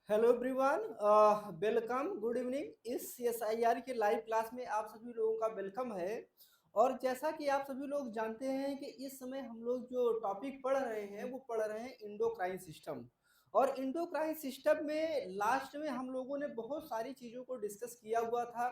Hello everyone, welcome, good evening. इस CSIR के live class में आप सभी लोगों का वेलकम है। और जैसा कि आप सभी लोग जानते हैं कि इस समय हम लोग जो टॉपिक पढ़ रहे हैं वो पढ़ रहे हैं इंडोक्राइन सिस्टम। और इंडोक्राइन सिस्टम में लास्ट में हम लोगों ने बहुत सारी चीज़ों को डिस्कस किया हुआ था।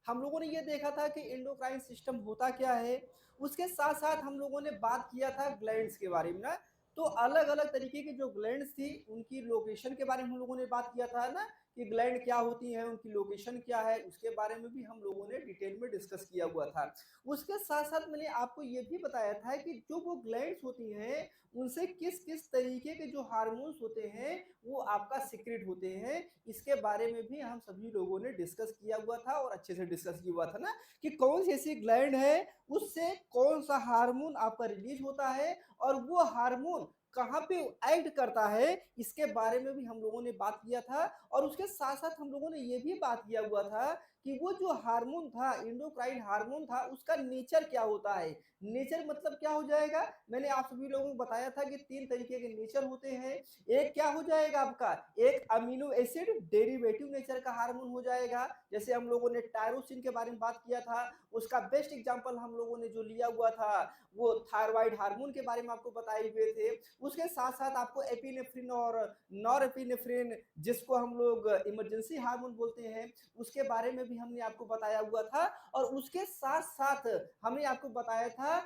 हम लोगों ने ये देखा था कि इंडोक्राइन सिस्टम होता क्या है। उसके साथ साथ हम लोगों ने बात किया था ग्लैंड्स के बारे में ना। तो अलग अलग तरीके की जो ग्लैंड्स थी उनकी लोकेशन के बारे में हम लोगों ने बात किया था ना, कि ग्लैंड क्या होती हैं, उनकी लोकेशन क्या है, उसके बारे में भी हम लोगों ने डिटेल में डिस्कस किया हुआ था। उसके साथ साथ मैंने आपको ये भी बताया था कि जो वो ग्लैंड्स होती हैं उनसे किस किस तरीके के जो हार्मोन्स होते हैं वो आपका सीक्रेट होते हैं, इसके बारे में भी हम सभी लोगों ने डिस्कस किया हुआ था। और अच्छे से डिस्कस किया हुआ था ना कि कौन सी ऐसी ग्लैंड है उससे कौन सा हार्मोन आपका रिलीज होता है और वो हार्मोन कहाँ पे एक्ट करता है, इसके बारे में भी हम लोगों ने बात किया था। और उसके साथ साथ हम लोगों ने ये भी बात किया हुआ था कि वो जो हार्मोन था, इंडोक्राइन हार्मोन था, उसका नेचर क्या होता है। नेचर मतलब क्या हो जाएगा, मैंने आप सभी लोगों को बताया था कि तीन तरीके के नेचर होते हैं। एक क्या हो जाएगा आपका, एक अमीनो एसिड डेरिवेटिव नेचर का हार्मोन हो जाएगा, जैसे हम लोगों ने टायरोसिन के बारे में बात किया था। उसका बेस्ट एग्जांपल हम लोगों ने जो लिया हुआ था वो थायराइड हार्मोन के बारे में आपको बताए हुए थे। उसके साथ साथ आपको एपिनेफ्रिन और नॉर एपिनेफ्रिन, जिसको हम लोग इमरजेंसी हार्मोन बोलते हैं, उसके बारे में भी हमने आपको बताया हुआ था। और उसके साथ साथ हमने आपको बताया था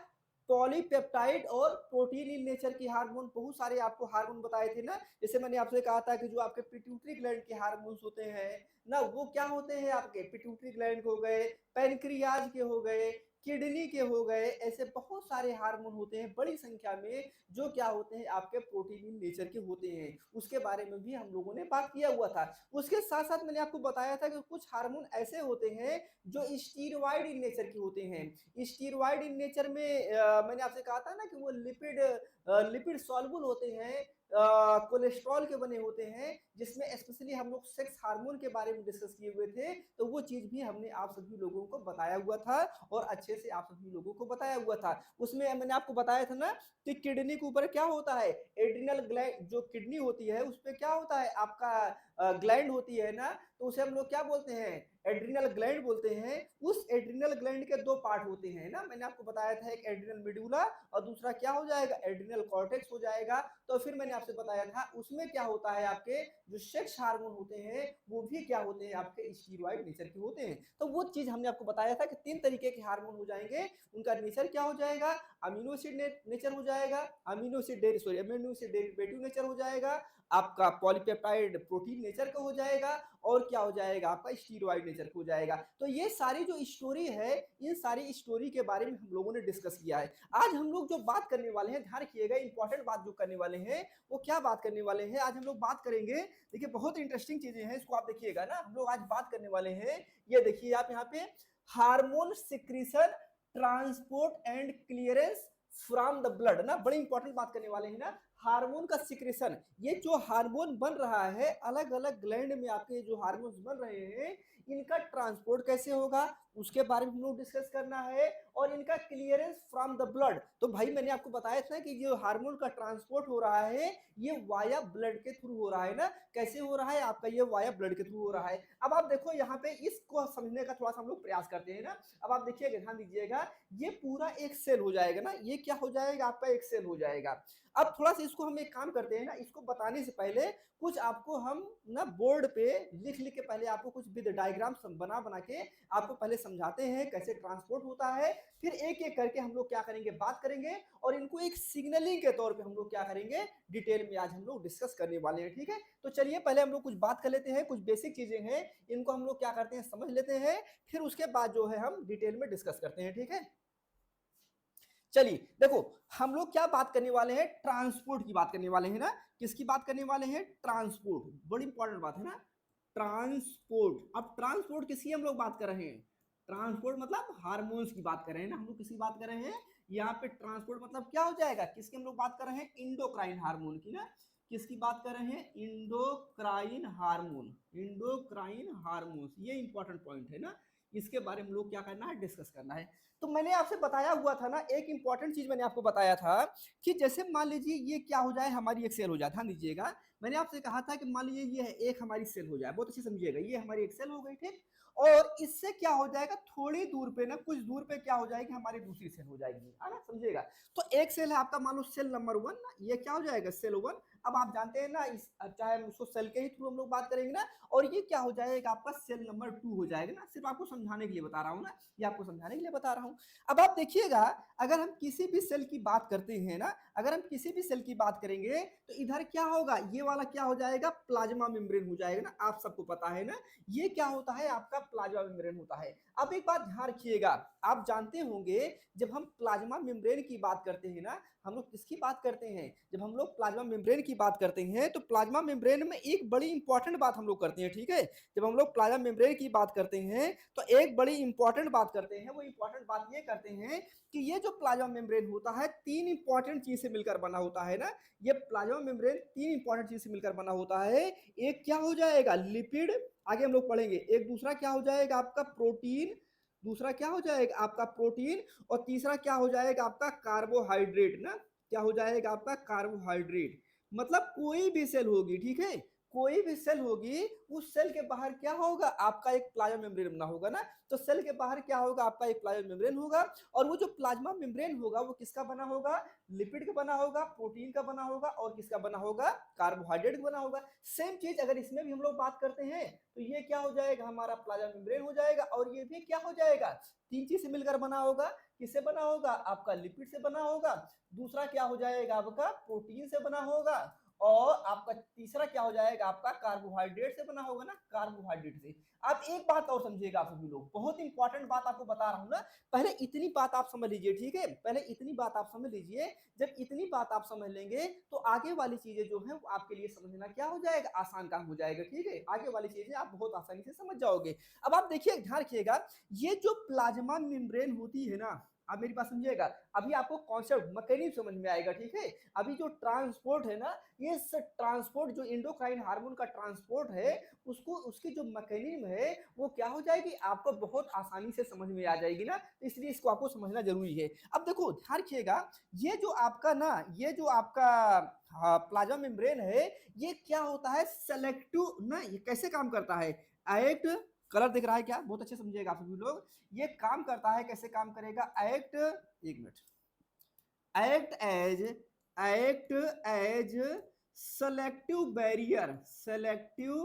पॉलीपेप्टाइड और प्रोटीन इन नेचर की हार्मोन, बहुत सारे आपको हार्मोन बताए थे ना। जैसे मैंने आपसे कहा था कि जो आपके पिट्यूटरी ग्लैंड के हार्मोन्स होते हैं ना, वो क्या होते हैं, आपके पिट्यूटरी ग्लैंड हो गए, पैनक्रियाज के हो गए, किडनी के हो गए, ऐसे बहुत सारे हार्मोन होते हैं बड़ी संख्या में, जो क्या होते हैं आपके प्रोटीन इन नेचर के होते हैं। उसके बारे में भी हम लोगों ने बात किया हुआ था। उसके साथ साथ मैंने आपको बताया था कि कुछ हार्मोन ऐसे होते हैं जो स्टीरॉयड इन नेचर के होते हैं। स्टीरॉयड इन नेचर में मैंने आपसे कहा था ना कि वो लिपिड सॉल्युबल होते हैं, कोलेस्ट्रॉल के बने होते हैं, जिसमें स्पेशली हम लोग सेक्स हार्मोन के बारे में डिस्कस किए हुए थे। तो वो चीज भी हमने आप सभी लोगों को बताया हुआ था और अच्छे से आप सभी लोगों को बताया हुआ था। उसमें मैंने आपको बताया था ना कि किडनी के ऊपर क्या होता है, एड्रिनल ग्लैंड, जो किडनी होती है उस पर क्या होता है आपका ग्लैंड होती है ना, तो उसे हम लोग क्या बोलते हैं, एड्रिनल ग्लैंड बोलते हैं। उस एड्रिनल ग्लैंड के दो पार्ट होते हैं ना, मैंने आपको बताया था, एक एड्रिनल मेडुला और दूसरा क्या हो जाएगा, एड्रिनल कॉर्टेक्स हो जाएगा। तो फिर मैंने आपसे बताया था उसमें क्या होता है, आपके जो सेक्स हार्मोन होते हैं वो भी क्या होते हैं, आपके स्टीरॉयड नेचर के होते हैं। तो वो चीज हमने आपको बताया था कि तीन तरीके के हार्मोन हो जाएंगे, उनका नेचर क्या हो जाएगा, अमीनो एसिड नेचर हो जाएगा, अमीनो एसिड डेरिवेटिव नेचर हो जाएगा, आपका पॉलीपेप्टाइड प्रोटीन नेचर का हो जाएगा, और क्या हो जाएगा आपका स्टीरॉयड नेचर का हो जाएगा। तो ये सारी जो स्टोरी है, इन सारी स्टोरी के बारे में हम लोगों ने डिस्कस किया है। आज हम लोग जो बात करने वाले हैं, ध्यान रखिएगा, इंपॉर्टेंट बात जो करने वाले हैं वो क्या बात करने वाले हैं, आज हम लोग बात करेंगे। देखिए बहुत इंटरेस्टिंग चीजें हैं, इसको आप देखिएगा ना। हम लोग आज बात करने वाले हैं, ये देखिए आप यहाँ पे, hormone secretion, transport and clearance from the blood ना, बड़ी इंपॉर्टेंट बात करने वाले हैं ना। हार्मोन का सिक्रेशन, ये जो हार्मोन बन रहा है अलग अलग ग्लैंड में, आपके जो हार्मोन्स बन रहे हैं इनका ट्रांसपोर्ट कैसे होगा उसके बारे में हम लोग डिस्कस करना है, और इनका क्लियरेंस फ्रॉम द ब्लड। तो भाई मैंने आपको बताया था कि जो हार्मोन का ट्रांसपोर्ट हो रहा है ये वाया ब्लड के थ्रू हो रहा है ना। कैसे हो रहा है आपका, ये वाया ब्लड के थ्रू हो रहा है। अब आप देखो यहाँ पे, इसको समझने का थोड़ा सा हम लोग प्रयास करते हैं ना। अब आप देखिएगा, ध्यान दीजिएगा, ये पूरा एक सेल हो जाएगा ना, ये क्या हो जाएगा आपका, एक सेल हो जाएगा। अब थोड़ा सा इसको हम एक काम करते हैं ना, इसको बताने से पहले कुछ आपको हम ना बोर्ड पे लिख लिख के पहले आपको कुछ विद डायग्राम बना बना के आपको पहले समझाते हैं कैसे ट्रांसपोर्ट होता है। फिर एक एक करके हम लोग क्या करेंगे, बात करेंगे, और इनको एक सिग्नलिंग के तौर पे हम लोग क्या करेंगे, डिटेल में आज हम लोग डिस्कस करने वाले हैं। ठीक है, तो चलिए पहले हम लोग कुछ बात कर लेते हैं, कुछ बेसिक चीजें हैं इनको हम लोग क्या करते हैं, समझ लेते हैं, फिर उसके बाद जो है हम डिटेल में डिस्कस करते हैं। ठीक है, चलिए देखो, हम लोग क्या बात करने वाले हैं, ट्रांसपोर्ट की बात करने वाले हैं ना। किसकी बात करने वाले हैं, ट्रांसपोर्ट, बड़ी इंपॉर्टेंट बात है ना, ट्रांसपोर्ट। अब ट्रांसपोर्ट किसकी हम लोग बात कर रहे हैं, ट्रांसपोर्ट मतलब हार्मोन्स की बात कर रहे हैं ना, हम लोग किसकी बात कर रहे हैं यहाँ पे, ट्रांसपोर्ट मतलब क्या हो जाएगा, किसकी हम लोग बात कर रहे हैं, इंडोक्राइन हार्मोन की ना। किसकी बात कर रहे हैं, इंडोक्राइन हार्मोन, इंडोक्राइन हार्मोन, ये इंपॉर्टेंट पॉइंट है ना। इसके बारे में हम लोग क्या करना है, डिस्कस करना है। तो मैंने आपसे बताया हुआ था ना, एक इंपॉर्टेंट चीज मैंने आपको बताया था कि जैसे मान लीजिए ये क्या हो जाए, हमारी एक सेल हो जाए, ध्यान दीजिएगा। मैंने आपसे कहा था कि मान लीजिए ये है एक हमारी सेल हो जाए, बहुत अच्छे समझिएगा, ये हमारी एक सेल हो गई, ठीक। और इससे क्या हो जाएगा, थोड़ी दूर पे ना, कुछ दूर पे क्या हो जाएगी, हमारी दूसरी सेल हो जाएगी, है ना, समझिएगा। तो एक सेल है आपका, मान लो सेल नंबर 1 ना, ये क्या हो जाएगा, सेल 1। अब आप जानते हैं ना, इस चाहे हम उसको सेल के ही थ्रू हम लोग बात करेंगे ना, और ये क्या हो जाएगा आपका, सेल नंबर 2 हो जाएगा ना। सिर्फ आपको समझाने के लिए बता रहा हूँ ना, ये आपको समझाने के लिए बता रहा हूँ। अब आप देखिएगा, अगर हम किसी भी सेल की बात करते हैं ना, अगर हम किसी भी सेल की बात करेंगे तो इधर क्या होगा, ये वाला क्या हो जाएगा, प्लाज्मा मेम्ब्रेन हो जाएगा ना, आप सबको पता है ना, ये क्या होता है आपका, प्लाज्मा मेम्ब्रेन होता है। अब एक बात ध्यान रखिएगा, आप जानते होंगे जब हम प्लाज्मा मेम्ब्रेन की बात करते हैं ना, हम लोग किसकी बात करते हैं, जब हम लोग प्लाज्मा मेम्ब्रेन की बात करते हैं तो प्लाज्मा मेम्ब्रेन में एक बड़ी इंपॉर्टेंट बात हम लोग करते हैं, ठीक है। जब हम लोग प्लाज्मा मेम्ब्रेन की बात करते हैं तो एक बड़ी इंपॉर्टेंट बात करते हैं, वो इंपॉर्टेंट बात ये करते हैं कि ये जो प्लाज्मा मेम्ब्रेन होता है, तीन इंपॉर्टेंट चीज से मिलकर बना होता है ना। ये प्लाज्मा मेम्ब्रेन तीन इंपॉर्टेंट चीज से मिलकर बना होता है। एक क्या हो जाएगा, लिपिड, आगे हम लोग पढ़ेंगे। एक दूसरा क्या हो जाएगा आपका, प्रोटीन, दूसरा क्या हो जाएगा आपका, प्रोटीन, और तीसरा क्या हो जाएगा आपका, कार्बोहाइड्रेट ना। क्या हो जाएगा आपका, कार्बोहाइड्रेट। मतलब कोई भी सेल होगी, ठीक है, कोई भी सेल होगी, उस सेल के बाहर क्या होगा आपका, एक प्लाज्मा मेम्ब्रेन बना होगा ना। तो सेल के बाहर क्या होगा आपका, एक प्लाज्मा मेम्ब्रेन होगा। और वो जो प्लाज्मा मेम्ब्रेन होगा वो किसका बना होगा, लिपिड का बना होगा, प्रोटीन का बना होगा, और किसका बना होगा, कार्बोहाइड्रेट का बना होगा। सेम चीज अगर इसमें भी हम लोग बात करते हैं तो ये क्या हो जाएगा, हमारा प्लाज्मा मेम्ब्रेन हो जाएगा। और ये भी क्या हो जाएगा, तीन चीज से मिलकर बना होगा। किससे बना होगा आपका, लिपिड से बना होगा। दूसरा क्या हो जाएगा आपका, प्रोटीन से बना होगा। और आपका तीसरा क्या हो जाएगा आपका, कार्बोहाइड्रेट से बना होगा ना, कार्बोहाइड्रेट से। अब एक बात और समझिएगा आप सभी लोग, बहुत इंपॉर्टेंट बात आपको बता रहा हूं ना। पहले इतनी बात आप समझ लीजिए, ठीक है, पहले इतनी बात आप समझ लीजिए। जब इतनी बात आप समझ लेंगे तो आगे वाली चीजें जो है वो आपके लिए समझना क्या हो जाएगा, आसान काम हो जाएगा, ठीक है। आगे वाली चीजें आप बहुत आसानी से समझ जाओगे। अब आप देखिए, ध्यान रखिएगा, ये जो प्लाज्मा मेम्ब्रेन होती है ना, आप मेरी बात समझिएगा। अभी आपको कॉन्सेप्ट मैकेनिज्म समझ में आएगा, ठीक है। अभी जो ट्रांसपोर्ट है ना, ये ट्रांसपोर्ट जो एंडोक्राइन हार्मोन का ट्रांसपोर्ट है, उसको, उसकी जो मैकेनिज्म है वो क्या हो जाएगी, आपको बहुत आसानी से समझ में आ जाएगी ना। इसलिए इसको आपको समझना जरूरी है। अब देखो, ध्यान रखिएगा, ये जो आपका ना, ये जो आपका प्लाज्मा मेम्ब्रेन है, ये क्या होता है, सेलेक्टिव ना, ये कैसे काम करता है, एक्ट, कलर दिख रहा है क्या, बहुत अच्छे समझिएगा आप सभी लोग। ये काम करता है, कैसे काम करेगा, एक्ट, एक minute, act as, act as selective barrier, selective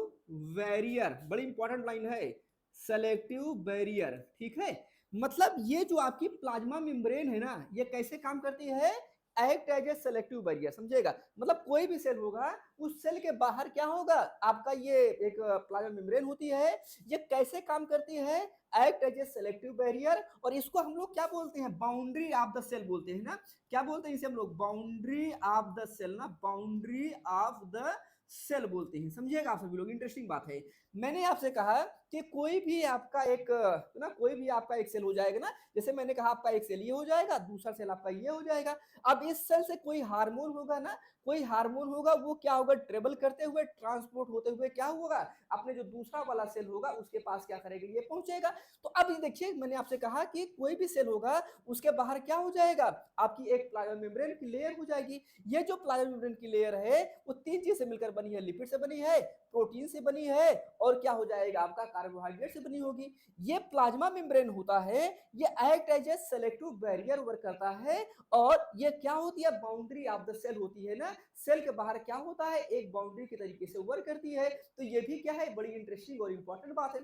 barrier, बड़ी इंपॉर्टेंट लाइन है, सेलेक्टिव बैरियर, ठीक है। मतलब ये जो आपकी प्लाज्मा मेम्ब्रेन है ना, ये कैसे काम करती है, act as a selective barrier, समझिएगा। मतलब कोई भी सेल होगा, उस सेल के बाहर क्या होगा आपका, ये एक प्लाज्मा मेम्ब्रेन होती है। ये कैसे काम करती है, act as a selective barrier. और इसको हम लोग क्या बोलते हैं, बाउंड्री ऑफ द सेल बोलते हैं ना। क्या बोलते हैं इसे हम लोग, बाउंड्री ऑफ द सेल ना, बाउंड्री ऑफ द सेल बोलते हैं, समझिएगा आप सभी लोग। इंटरेस्टिंग बात है, मैंने आपसे कहा कि कोई भी आपका एक ना, कोई भी आपका एक सेल हो जाएगा ना। जैसे मैंने कहा आपका एक सेल ये हो जाएगा, दूसरा सेल आपका ये हो जाएगा। अब इस सेल से कोई हार्मोन होगा ना, कोई हार्मोन होगा, वो क्या होगा, ट्रेवल करते हुए, ट्रांसपोर्ट होते हुए क्या होगा, अपने जो दूसरा वाला सेल होगा उसके पास क्या करेगा, ये पहुंचेगा। तो अब ये देखिए, मैंने आपसे कहा कि कोई भी सेल होगा, उसके बाहर क्या हो जाएगा, आपकी एक प्लाज्मा मेम्ब्रेन की लेयर हो जाएगी। ये जो प्लाज्मा मेम्ब्रेन की लेयर है वो तीन चीज से मिलकर बनी है, लिपिड से बनी है, प्रोटीन से बनी है, और क्या हो जाएगा आपका, कार्बोहाइड्रेट से बनी होगी। ये प्लाज्मा मेम्ब्रेन होता है, ये act as a selective barrier work करता है। और ये क्या होती है, बाउंड्री ऑफ द सेल होती है ना, सेल के बाहर क्या होता है, एक बाउंड्री के तरीके से वर्क करती है। तो ये भी क्या है, बड़ी इंटरेस्टिंग और इंपॉर्टेंट बात है।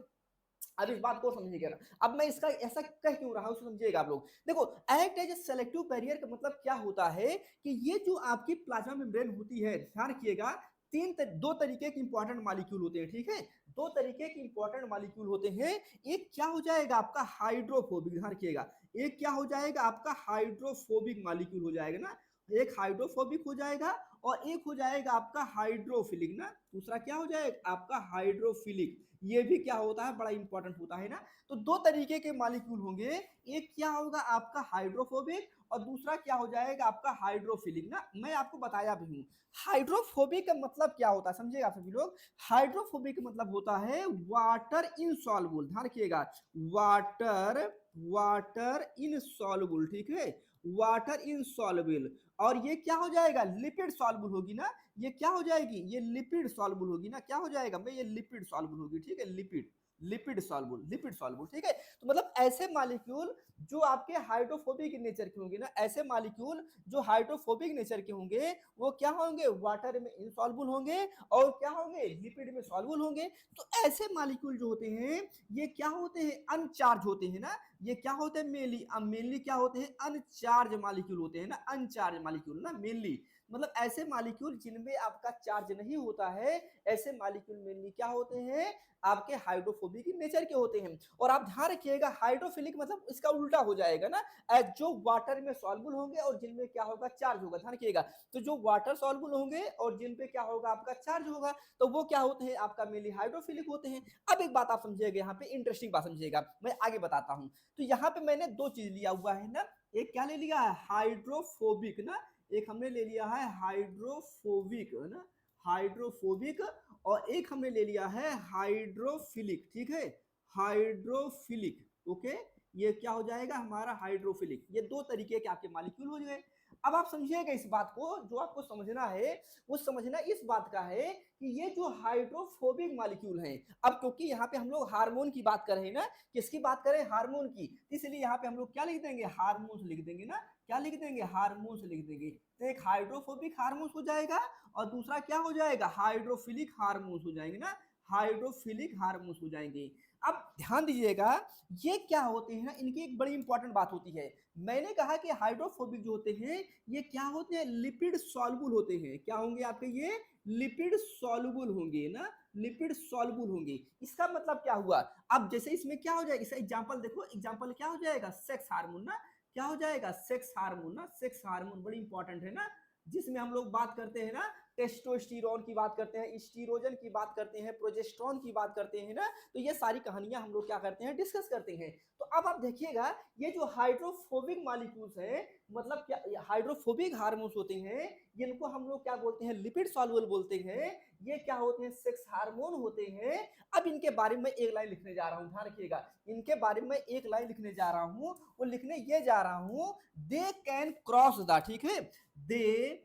अब इस बात को समझिएगा ना। अब मैं इसका ऐसा कह क्यों रहा हूं, समझिएगा आप लोग। देखो, act as a selective barrier का मतलब क्या होता है कि ये जो आपकी प्लाज्मा मेम्ब्रेन होती है, ध्यान रखिएगा, दो तरीके के इंपॉर्टेंट मॉलिक्यूल होते हैं, ठीक है। दो तरीके के इंपॉर्टेंट मॉलिक्यूल होते हैं। एक क्या हो जाएगा आपका, हाइड्रोफोबिक, ध्यान रखिएगा। एक क्या हो जाएगा आपका, हाइड्रोफोबिक मॉलिक्यूल हो जाएगा ना। एक हाइड्रोफोबिक हो जाएगा, और एक हो जाएगा आपका हाइड्रोफिलिक ना। दूसरा क्या हो जाएगा आपका, हाइड्रोफिलिक। ये भी क्या होता है, बड़ा इंपॉर्टेंट होता है ना। तो दो तरीके के मॉलिक्यूल होंगे, एक क्या होगा आपका हाइड्रोफोबिक और दूसरा क्या हो जाएगा आपका हाइड्रोफिलिक ना। मैं आपको बताया भी हूं हाइड्रोफोबिक का मतलब क्या होता है, समझिएगा आप सभी लोग। हाइड्रोफोबिक का मतलब होता है वाटर इनसॉल्युबल, ध्यान रखिएगा, वाटर वाटर इनसॉल्युबल, ठीक है, वाटर इनसॉल्युबल। और ये क्या हो जाएगा, लिपिड सॉल्युबल होगी ना, ये क्या हो जाएगी, ये लिपिड सॉल्युबल होगी ना, क्या हो जाएगा भाई, ये लिपिड सॉल्युबल होगी, ठीक है, lipid lipid soluble, lipid soluble, ठीक है। तो मतलब ऐसे मॉलिक्यूल जो आपके हाइड्रोफोबिक नेचर के होंगे ना, ऐसे मॉलिक्यूल जो हाइड्रोफोबिक नेचर के होंगे वो क्या होंगे, वाटर में इनसॉल्युबल होंगे और क्या होंगे, लिपिड में सॉल्युबल होंगे। तो ऐसे मॉलिक्यूल जो होते हैं ये क्या होते हैं, अनचार्ज होते हैं ना, ये क्या होते हैं मेनली, मेनली क्या होते हैं, अनचार्ज मॉलिक्यूल होते हैं ना, अनचार्ज मॉलिक्यूल ना मेनली, मतलब ऐसे मॉलिक्यूल जिनमें आपका चार्ज नहीं होता है, ऐसे मॉलिक्यूल मेनली क्या होते हैं, आपके हाइड्रोफोबिक नेचर के होते हैं। और आप ध्यान रखिएगा हाइड्रोफिलिक मतलब इसका उल्टा हो जाएगा ना, जो वाटर में सॉल्युबल होंगे और जिनमें क्या होगा, चार्ज होगा, ध्यान रखिएगा। तो जो वाटर सॉल्युबल होंगे और जिन पे क्या होगा आपका चार्ज होगा, तो वो क्या होते हैं आपका मेनली हाइड्रोफिलिक होते हैं। अब एक बात आप समझिएगा, यहाँ पे इंटरेस्टिंग बात समझिएगा, मैं आगे बताता हूँ। तो यहाँ पे मैंने दो चीज लिया हुआ है ना, एक क्या ले लिया है, हाइड्रोफोबिक ना, एक हमने ले लिया है हाइड्रोफोबिक है ना, हाइड्रोफोबिक, और एक हमने ले लिया है हाइड्रोफिलिक, ठीक है, हाइड्रोफिलिक, ओके। ये क्या हो जाएगा हमारा हाइड्रोफिलिक, ये दो तरीके के आपके मॉलिक्यूल हो गए। अब आप समझिएगा इस बात को, जो आपको समझना है वो समझना इस बात का है कि ये जो हाइड्रोफोबिक मॉलिक्यूल हैं, अब क्योंकि यहाँ पे हम लोग हार्मोन की बात कर रहे हैं ना, किसकी बात करें, हार्मोन की, इसलिए यहाँ पे हम लोग क्या लिख देंगे, हार्मोन्स लिख देंगे ना, क्या लिख देंगे, हार्मोन्स लिख देंगे। तो एक हाइड्रोफोबिक हार्मोन्स हो जाएगा और दूसरा क्या हो जाएगा, हाइड्रोफिलिक हार्मोन्स हो जाएंगे ना, हाइड्रोफिलिक हार्मोन्स हो जाएंगे। अब ध्यान दीजिएगा, ये क्या होते हैं ना, इनकी एक बड़ी इंपॉर्टेंट बात होती है। मैंने कहा कि हाइड्रोफोबिक जो होते हैं ये क्या होते हैं, लिपिड सॉल्युबल होते हैं, क्या होंगे आपके ये, लिपिड सॉल्युबल होंगे ना, लिपिड सॉल्युबल होंगे। इसका मतलब क्या हुआ, अब जैसे इसमें क्या हो जाएगा, इसका एग्जांपल देखो, एग्जांपल क्या हो जाएगा, सेक्स हार्मोन ना, क्या हो जाएगा, सेक्स हार्मोन ना, सेक्स हार्मोन बड़ी इंपॉर्टेंट है ना, जिसमें हम लोग बात करते हैं ना, टेस्टोस्टेरोन की बात करते हैं, स्टीरोजन की बात करते हैं, प्रोजेस्टेरोन की बात करते हैं ना, तो ये सारी कहानियां हम लोग क्या करते हैं, डिस्कस करते हैं। तो अब आप देखिएगा ये जो हाइड्रोफोबिक मॉलिक्यूल्स हैं, मतलब क्या हाइड्रोफोबिक हार्मोन्स होते हैं, जिनको हम लोग क्या बोलते हैं, लिपिड सॉल्युबल बोलते हैं, ये क्या होते हैं, सेक्स हार्मोन होते हैं। अब इनके बारे में एक लाइन लिखने जा रहा हूं, ध्यान रखिएगा, इनके बारे में एक लाइन लिखने जा रहा हूं, वो लिखने ये जा रहा हूं, दे कैन क्रॉस द, ठीक है, they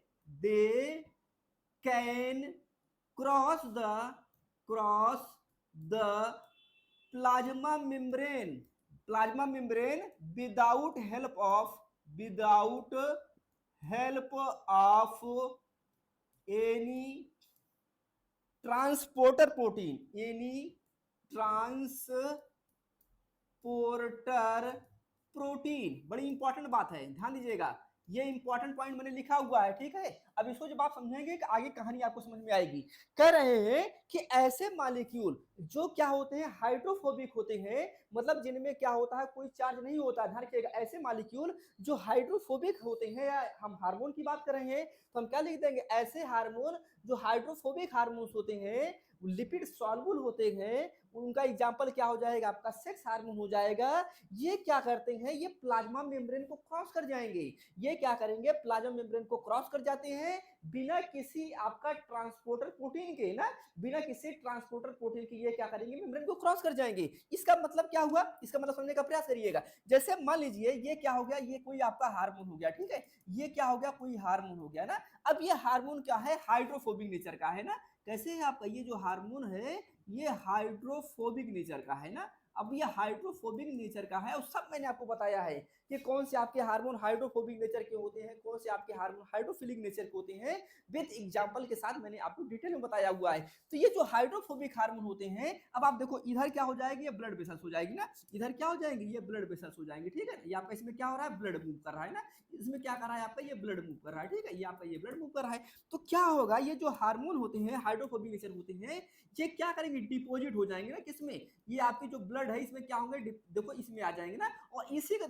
can cross the plasma membrane, plasma membrane without help of any transporter protein, any transporter protein, बड़ी इंपॉर्टेंट बात है, ध्यान दीजिएगा, ये इंपॉर्टेंट पॉइंट मैंने लिखा हुआ है, ठीक है। अब इसको जब आप समझेंगे कि आगे कहानी आपको समझ में आएगी। कह रहे हैं कि ऐसे मॉलिक्यूल जो क्या होते हैं, हाइड्रोफोबिक होते हैं, मतलब जिनमें क्या होता है, कोई चार्ज नहीं होता, ध्यान रखिएगा, ऐसे मॉलिक्यूल जो हाइड्रोफोबिक होते हैं, या हम हार्मोन की बात कर रहे हैं तो हम क्या लिख देंगे, ऐसे हार्मोन जो हाइड्रोफोबिक हार्मोन्स होते हैं, लिपिड सॉल्युबल होते हैं, उनका एग्जांपल क्या हो जाएगा आपका, सेक्स हार्मोन हो जाएगा। ये क्या करते हैं, ये प्लाज्मा मेम्ब्रेन को क्रॉस कर जाएंगे, ये क्या करेंगे, प्लाज्मा मेम्ब्रेन को क्रॉस कर जाते हैं बिना किसी आपका ट्रांसपोर्टर प्रोटीन के ना, बिना किसी ट्रांसपोर्टर प्रोटीन के ये क्या करेंगे, मेम्ब्रेन को क्रॉस कर जाएंगे। इसका मतलब क्या हुआ, इसका मतलब समझने का प्रयास करिएगा। जैसे मान लीजिए ये क्या हो गया, ये कोई आपका हार्मोन हो गया, ठीक है, ये क्या हो गया, कोई हार्मोन हो गया ना। अब ये हार्मोन क्या है, हाइड्रोफोबिक नेचर का है ना, कैसे है आपका ये जो हार्मोन है, ये हाइड्रोफोबिक नेचर का है ना। अब ये हाइड्रोफोबिक नेचर का है और सब मैंने आपको बताया है कि कौन से आपके हार्मोन हाइड्रोफोबिक नेचर के होते हैं, कौन से आपके हार्मोन हाइड्रोफिलिक नेचर के होते हैं, विद एग्जांपल के साथ मैंने आपको डिटेल में बताया हुआ है। तो ये जो हाइड्रोफोबिक हार्मोन होते हैं, अब आप देखो इधर क्या हो जाएगी, ये ब्लड वेसल्स हो जाएगी ना, इधर क्या हो जाएंगे, ये ब्लड वेसल्स हो जाएंगे, ठीक है। ये आपका इसमें क्या हो रहा है, ब्लड मूव कर रहा है ना, इसमें क्या कर रहा है आपका, ये ब्लड मूव कर रहा है, ठीक है, ये आपका ये ब्लड मूव कर रहा है। तो क्या होगा, ये जो हार्मोन होते हैं हाइड्रोफोबिक नेचर होते हैं, ये क्या करेंगे, डिपोजिट हो जाएंगे ना, किसमें, ये आपकी जो ब्लड है इसमें क्या होंगे, देखो इसमें आ जाएंगे ना, और इसी के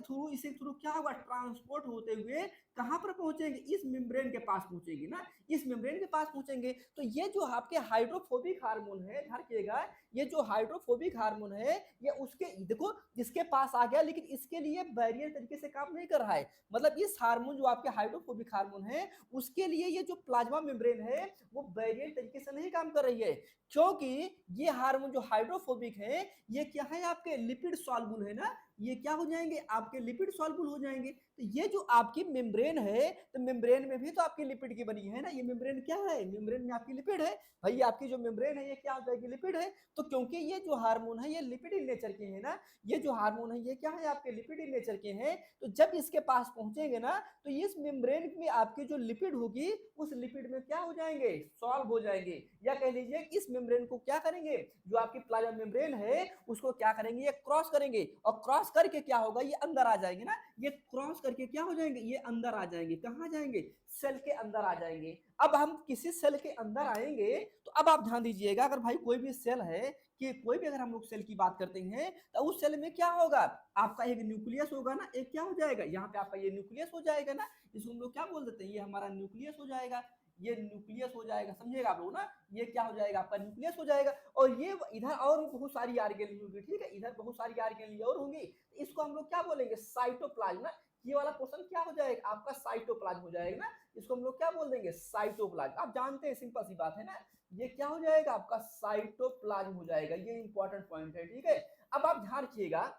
थ्रू क्या होगा, ट्रांसपोर्ट होते हुए कहां पर पहुंचेंगे, इस मेम्ब्रेन के पास पहुंचेंगे ना, इस मेम्ब्रेन के पास पहुंचेंगे। तो ये जो आपके हाइड्रोफोबिक हार्मोन है, ध्यान रखिएगा, ये जो हाइड्रोफोबिक हार्मोन है ये उसके, देखो इसके पास आ गया लेकिन इसके लिए बैरियर तरीके से काम नहीं कर रहा है। मतलब इस हार्मोन जो आपके हाइड्रोफोबिक हार्मोन है उसके लिए ये जो प्लाज्मा मेम्ब्रेन है वो बैरियर तरीके से नहीं काम कर रही है, क्योंकि ये हार्मोन जो हाइड्रोफोबिक है ये क्या है, आपके लिपिड सॉल्युबल है ना, ये क्या हो जाएंगे, आपके लिपिड सॉल्युबल हो जाएंगे। तो ये जो आपकी मेम्ब्रेन है, तो मेम्ब्रेन में भी तो आपकी लिपिड की बनी है ना, ये मेम्ब्रेन क्या है, मेम्ब्रेन में आपकी लिपिड है। भाई आपकी जो मेम्ब्रेन है ये क्या हो जाएगी, लिपिड है। तो क्योंकि ये जो हार्मोन है ये लिपिड इन नेचर के है ना, ये जो हार्मोन है ये क्या है, आपके लिपिड इन नेचर के हैं। तो जब इसके पास पहुंचेंगे ना तो इस मेम्ब्रेन में आपकी जो लिपिड होगी उस लिपिड में क्या हो जाएंगे, सॉल्व हो जाएंगे, या कह लीजिए इस मेम्ब्रेन को क्या करेंगे, जो आपकी प्लाज्मा मेम्ब्रेन है उसको क्या करेंगे, ये क्रॉस करेंगे, और क्रॉस करके क्या होगा, ये अंदर आ जाएंगे ना, ये क्रॉस करके क्या हो जाएंगे, ये अंदर आ जाएंगे, कहां जाएंगे, सेल के अंदर आ जाएंगे। अब हम किसी सेल के अंदर आएंगे तो अब आप ध्यान दीजिएगा, अगर भाई कोई भी सेल है, कि कोई भी अगर हम लोग सेल की बात करते हैं तो उस सेल में क्या होगा, आपका एक न्यूक्लियस होगा ना, एक क्या हो जाएगा, यहाँ पे आपका ये न्यूक्लियस हो जाएगा ना, इसको हम लोग क्या बोल देते हैं, ये हमारा न्यूक्लियस हो जाएगा, ये न्यूक्लियस हो जाएगा, समझिएगा आप लोग ना, ये क्या हो जाएगा, आपका न्यूक्लियस हो जाएगा। और ये इधर और बहुत सारी आर्गेनल होगी, ठीक है, इधर बहुत सारी आर्गेनल और होंगी, तो इसको हम लोग क्या बोलेंगे, साइटोप्लाज्म ना, ये वाला पोर्शन क्या हो जाएगा, आपका साइटोप्लाज्म हो जाएगा ना, इसको हम लोग क्या बोल देंगे, साइटोप्लाज्म। आप जानते हैं, सिंपल सी बात है ना, ये क्या हो जाएगा, आपका साइटोप्लाज्म हो जाएगा, ये इंपॉर्टेंट पॉइंट है, ठीक है। अब आप ध्यान रखिएगा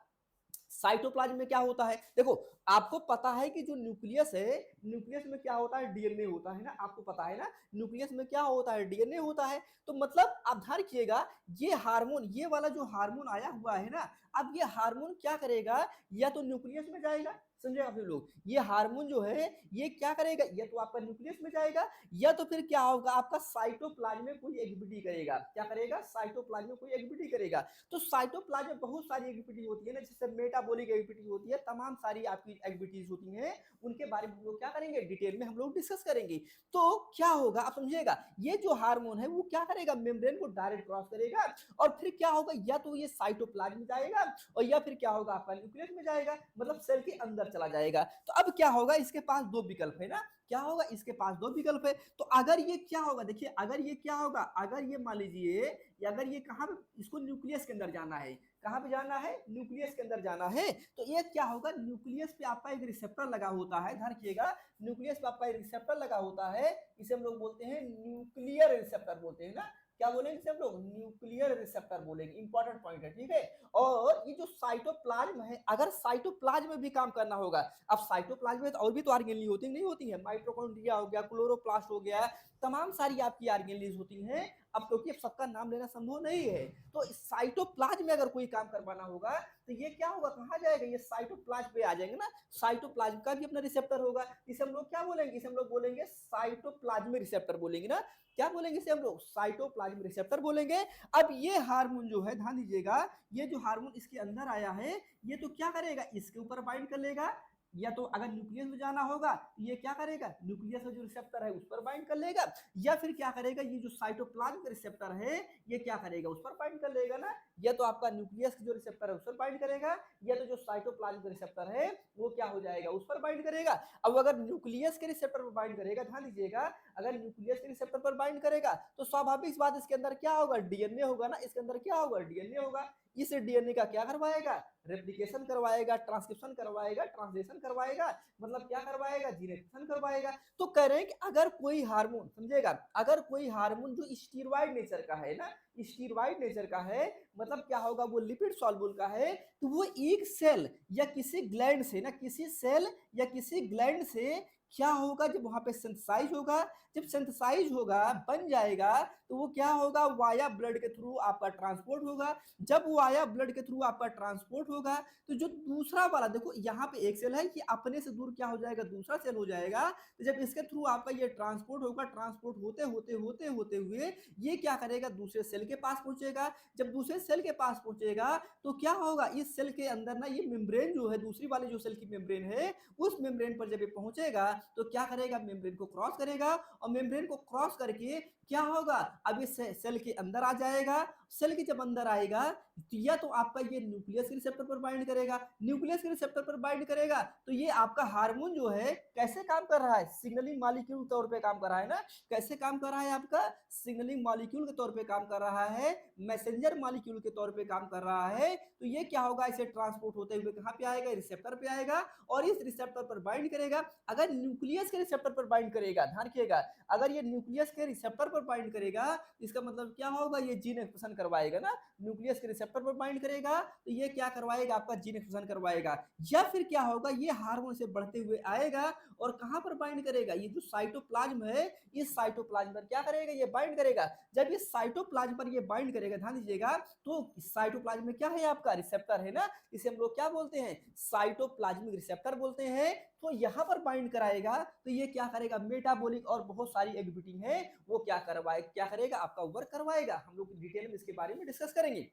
साइटोप्लाज्म में क्या होता है, देखो आपको पता है कि जो न्यूक्लियस है, न्यूक्लियस में क्या होता है, डीएनए होता है ना, आपको पता है ना, न्यूक्लियस में क्या होता है, डीएनए होता है। तो मतलब आप ध्यान रखिएगा, ये हार्मोन, ये वाला जो हार्मोन आया हुआ है ना, अब ये हार्मोन क्या करेगा, या तो न्यूक्लियस में जाएगा, समझे आप लोग, ये हार्मोन जो है ये क्या करेगा, या तो आपका न्यूक्लियस में जाएगा, या तो फिर क्या होगा, आपका साइटोप्लाज्म में कोई एक्टिविटी करेगा, क्या करेगा, साइटोप्लाज्म में कोई एक्टिविटी करेगा। तो साइटोप्लाज्म में बहुत सारी एक्टिविटी होती है ना, जैसे मेटाबॉलिक एक्टिविटी होती है, तमाम सारी आपकी एक्टिविटीज होती हैं, उनके बारे में हम लोग क्या करेंगे, डिटेल में हम लोग डिस्कस करेंगे। तो क्या होगा, आप समझिएगा, ये जो हार्मोन है वो क्या करेगा, मेम्ब्रेन को डायरेक्ट क्रॉस करेगा, और फिर क्या होगा, या तो ये साइटोप्लाज्म में जाएगा, और या फिर क्या होगा, आपका न्यूक्लियस में जाएगा, मतलब सेल के अंदर चला जाएगा। तो अब क्या होगा, इसके पास दो विकल्प है ना, क्या होगा, इसके पास दो विकल्प है। तो अगर ये क्या होगा, देखिए अगर ये क्या होगा, अगर ये मान लीजिए, अगर ये कहां पे, इसको न्यूक्लियस के अंदर जाना है, कहां पे जाना है, न्यूक्लियस के अंदर जाना है, तो ये क्या होगा, न्यूक्लियस पे आपका एक रिसेप्टर लगा होता है, ध्यान रखिएगा, न्यूक्लियस पे आपका एक रिसेप्टर लगा होता है, इसे हम लोग बोलते हैं न्यूक्लियर रिसेप्टर बोलते हैं ना, क्या बोलेंगे इसे हम लोग, न्यूक्लियर रिसेप्टर बोलेंगे, इंपॉर्टेंट पॉइंट है, ठीक है। और ये जो साइटोप्लाज्म है, अगर साइटोप्लाज्म में भी काम करना होगा, अब साइटोप्लाज्म में तो और भी तो आर्गेनली होती नहीं होती है, माइटोकॉन्ड्रिया हो गया, क्लोरोप्लास्ट हो गया, तमाम सारी आपकी आर्गेनलीज होती हैं। अब क्योंकि अब सबका नाम लेना संभव नहीं है, तो साइटोप्लाज्म में अगर कोई काम करवाना होगा तो ये क्या होगा, कहाँ जाएगा, ये साइटोप्लाज्म पे आ जाएंगे ना, साइटोप्लाज्म का भी अपना रिसेप्टर होगा, इसे हम लोग क्या बोलेंगे, इसे हम लोग बोलेंगे साइटोप्लाज्मिक रिसेप्टर बोलेंगे ना, क्या बोलेंगे इसे हम लोग, साइटोप्लाज्मिक रिसेप्टर बोलेंगे। अब ये हार्मोन जो है, ध्यान दीजिएगा, ये जो हार्मोन इसके अंदर आया है, ये तो क्या करेगा, इसके ऊपर बाइंड कर लेगा, या तो अगर न्यूक्लियस में जाना होगा तो ये क्या करेगा, न्यूक्लियस में जो रिसेप्टर है उस पर बाइंड कर लेगा, या फिर क्या करेगा, ये जो साइटोप्लाज्म रिसेप्टर है ये क्या करेगा, उस पर बाइंड कर लेगा ना, या तो आपका न्यूक्लियस जो रिसेप्टर है उस पर बाइंड करेगा, या तो जो साइटोप्लाज्म रिसेप्टर है वो क्या हो जाएगा, उस पर बाइंड करेगा। अब अगर न्यूक्लियस के रिसेप्टर पर बाइंड करेगा, ध्यान दीजिएगा, अगर न्यूक्लियस के रिसेप्टर पर बाइंड करेगा तो स्वाभाविक बात इसके अंदर क्या होगा, डीएनए होगा ना, इसके अंदर क्या होगा, डीएनए होगा, इस डीएनए का क्या करवाएगा, रेप्लिकेशन करवाएगा, ट्रांसक्रिप्शन करवाएगा, ट्रांसलेशन करवाएगा, मतलब क्या करवाएगा, जीनेटिक्शन करवाएगा। तो कह रहे हैं कि अगर कोई हार्मोन, समझेगा, अगर कोई हार्मोन जो स्टीरॉयड नेचर का है ना, स्टीरॉयड नेचर का है, मतलब क्या होगा, वो लिपिड सॉल्युबल का है, तो वो एक सेल या किसी ग्लैंड से ना, किसी सेल या किसी ग्लैंड से क्या होगा, जब वहां पे सिंथेसाइज होगा, जब सिंथेसाइज होगा, बन जाएगा, तो वो क्या होगा, वाया ब्लड के थ्रू आपका ट्रांसपोर्ट होगा। जब वो आया ब्लड के थ्रू आपका ट्रांसपोर्ट होगा, तो जो दूसरा वाला, देखो यहाँ पे एक सेल है कि अपने से दूर क्या हो जाएगा, दूसरा सेल हो जाएगा, तो जब इसके थ्रू आपका ये ट्रांसपोर्ट होगा, ट्रांसपोर्ट होते होते होते होते हुए ये क्या करेगा, दूसरे सेल के पास पहुंचेगा। जब दूसरे सेल के पास पहुंचेगा तो क्या होगा, इस सेल के अंदर ना ये मेम्ब्रेन जो है, दूसरी वाली जो सेल की मेम्ब्रेन है, उस मेम्ब्रेन पर जब ये पहुंचेगा तो क्या करेगा, मेम्ब्रेन को क्रॉस करेगा और मेम्ब्रेन को क्रॉस करके क्या होगा, अब ये सेल के अंदर आ जाएगा। सेल के जब अंदर आएगा तो या तो आपका ये न्यूक्लियस के रिसेप्टर पर बाइंड करेगा, न्यूक्लियस के रिसेप्टर पर बाइंड करेगा तो ये आपका हार्मोन जो है कैसे काम कर रहा है, सिग्नलिंग मॉलिक्यूल के तौर पे काम कर रहा है ना। कैसे काम कर रहा है, आपका सिग्नलिंग मॉलिक्यूल के तौर पे काम कर रहा है, मैसेंजर मॉलिक्यूल के तौर पे काम कर रहा है। तो ये क्या होगा, इसे ट्रांसपोर्ट होते हुए कहां पे आएगा, रिसेप्टर पे आएगा और इस रिसेप्टर पर बाइंड करेगा। अगर न्यूक्लियस के रिसेप्टर पर बाइंड करेगा, ध्यान रखिएगा, अगर ये न्यूक्लियस के रिसेप्टर पर बाइंड करेगा इसका मतलब क्या होगा, ये जीन एक्सप्रेशन करवाएगा ना। न्यूक्लियस के रिसेप्टर पर बाइंड करेगा तो ये क्या करवाएगा, आपका जीन एक्सप्रेशन करवाएगा। या फिर क्या होगा, ये हार्मोन से बढ़ते हुए आएगा और कहां पर बाइंड करेगा, ये जो साइटोप्लाज्म है इस साइटोप्लाज्म पर क्या करेगा, ये बाइंड करेगा। जब ये साइटोप्लाज्म पर ये बाइंड करेगा, ध्यान दीजिएगा, तो साइटोप्लाज्म में क्या है, आपका रिसेप्टर है ना, इसे हम लोग क्या बोलते हैं, साइटोप्लाज्मिक रिसेप्टर बोलते हैं। तो यहां पर बाइंड कराएगा तो ये क्या करेगा, मेटाबॉलिक और बहुत सारी एक्टिविटी है वो क्या करवाएगा, क्या करेगा, आपका वर्क करवाएगा। हम लोग डिटेल में इसके बारे में डिस्कस करेंगे।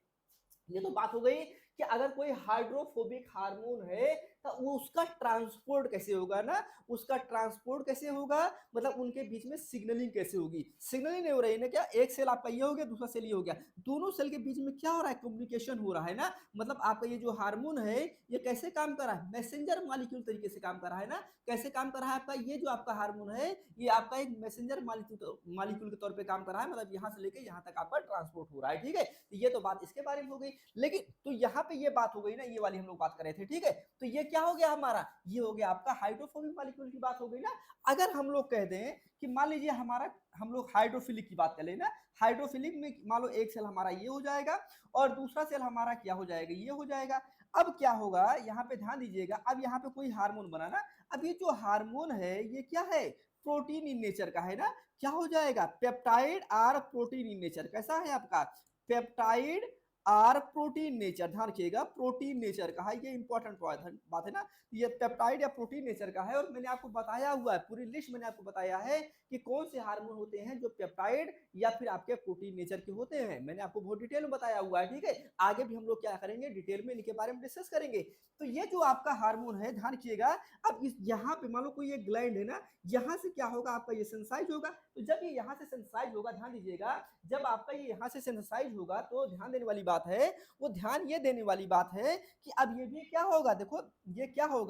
ये तो बात हो गई कि अगर कोई हाइड्रोफोबिक हार्मोन है तो वो उसका ट्रांसपोर्ट कैसे होगा ना, उसका ट्रांसपोर्ट कैसे होगा, मतलब उनके बीच में सिग्नलिंग कैसे होगी। सिग्नलिंग नहीं हो रही है ना, क्या एक सेल आपका ये हो गया, दूसरा सेल ये हो गया, दोनों सेल के बीच में क्या हो रहा है, कम्युनिकेशन हो रहा है ना। मतलब आपका ये जो हार्मोन है ये कैसे काम कर रहा है, मैसेंजर मॉलिक्यूल तरीके से काम कर रहा है ना। कैसे काम कर रहा है आपका ये जो आपका हार्मोन है, ये आपका एक मैसेंजर मॉलिक्यूल के तौर पे काम कर रहा है, मतलब यहाँ से लेके यहाँ तक आपका ट्रांसपोर्ट हो रहा है, ठीक है। तो ये तो बात इसके बारे में हो गई। लेकिन तो यहाँ पे ये बात हो गई ना, ये वाली हम लोग बात कर रहे थे, ठीक है। तो ये क्या हो गया हमारा, ये हो गया आपका हाइड्रोफोबिक मॉलिक्यूल की बात हो गई ना। अगर हम लोग कह दें कि मान लीजिए हमारा, हम लोग हाइड्रोफिलिक की बात कर ले ना, हाइड्रोफिलिक में मान लो एक सेल हमारा ये हो जाएगा और दूसरा सेल हमारा क्या हो जाएगा, ये हो जाएगा। अब क्या होगा, यहाँ पे ध्यान दीजिएगा, अब यहाँ पे कोई हार्मोन बना ना, अब ये जो हार्मोन है ये क्या है, प्रोटीन इन नेचर का है ना। क्या हो जाएगा, peptide or protein in nature, कैसा है आपका, पेप्टाइड आर प्रोटीन नेचर, ध्यान रखिएगा प्रोटीन नेचर का है, ये इंपॉर्टेंट बात है ना। ये पेप्टाइड या प्रोटीन नेचर का है और मैंने आपको बताया हुआ है, पूरी लिस्ट मैंने आपको बताया है कि कौन से हार्मोन होते हैं जो पेप्टाइड या फिर आपके प्रोटीन नेचर के होते हैं, मैंने आपको बहुत डिटेल में बताया हुआ है, ठीक है। आगे भी हम लोग क्या करेंगे, डिटेल में इनके बारे में डिस्कस करेंगे। तो ये जो आपका हार्मोन है, ध्यान रखिएगा, अब इस यहाँ पे मान लो कोई एक ग्लैंड है ना, यहाँ से क्या होगा, आपका ये सेंसाइज होगा। तो जब ये यहाँ से सेंसाइज होगा, ध्यान दीजिएगा, जब आपका ये यहाँ से सेंसाइज होगा तो ध्यान देने वाली बात है, वो ध्यान ये देने वाली बात है कि अब ये भी क्या होगा, देखो ये क्या होगा,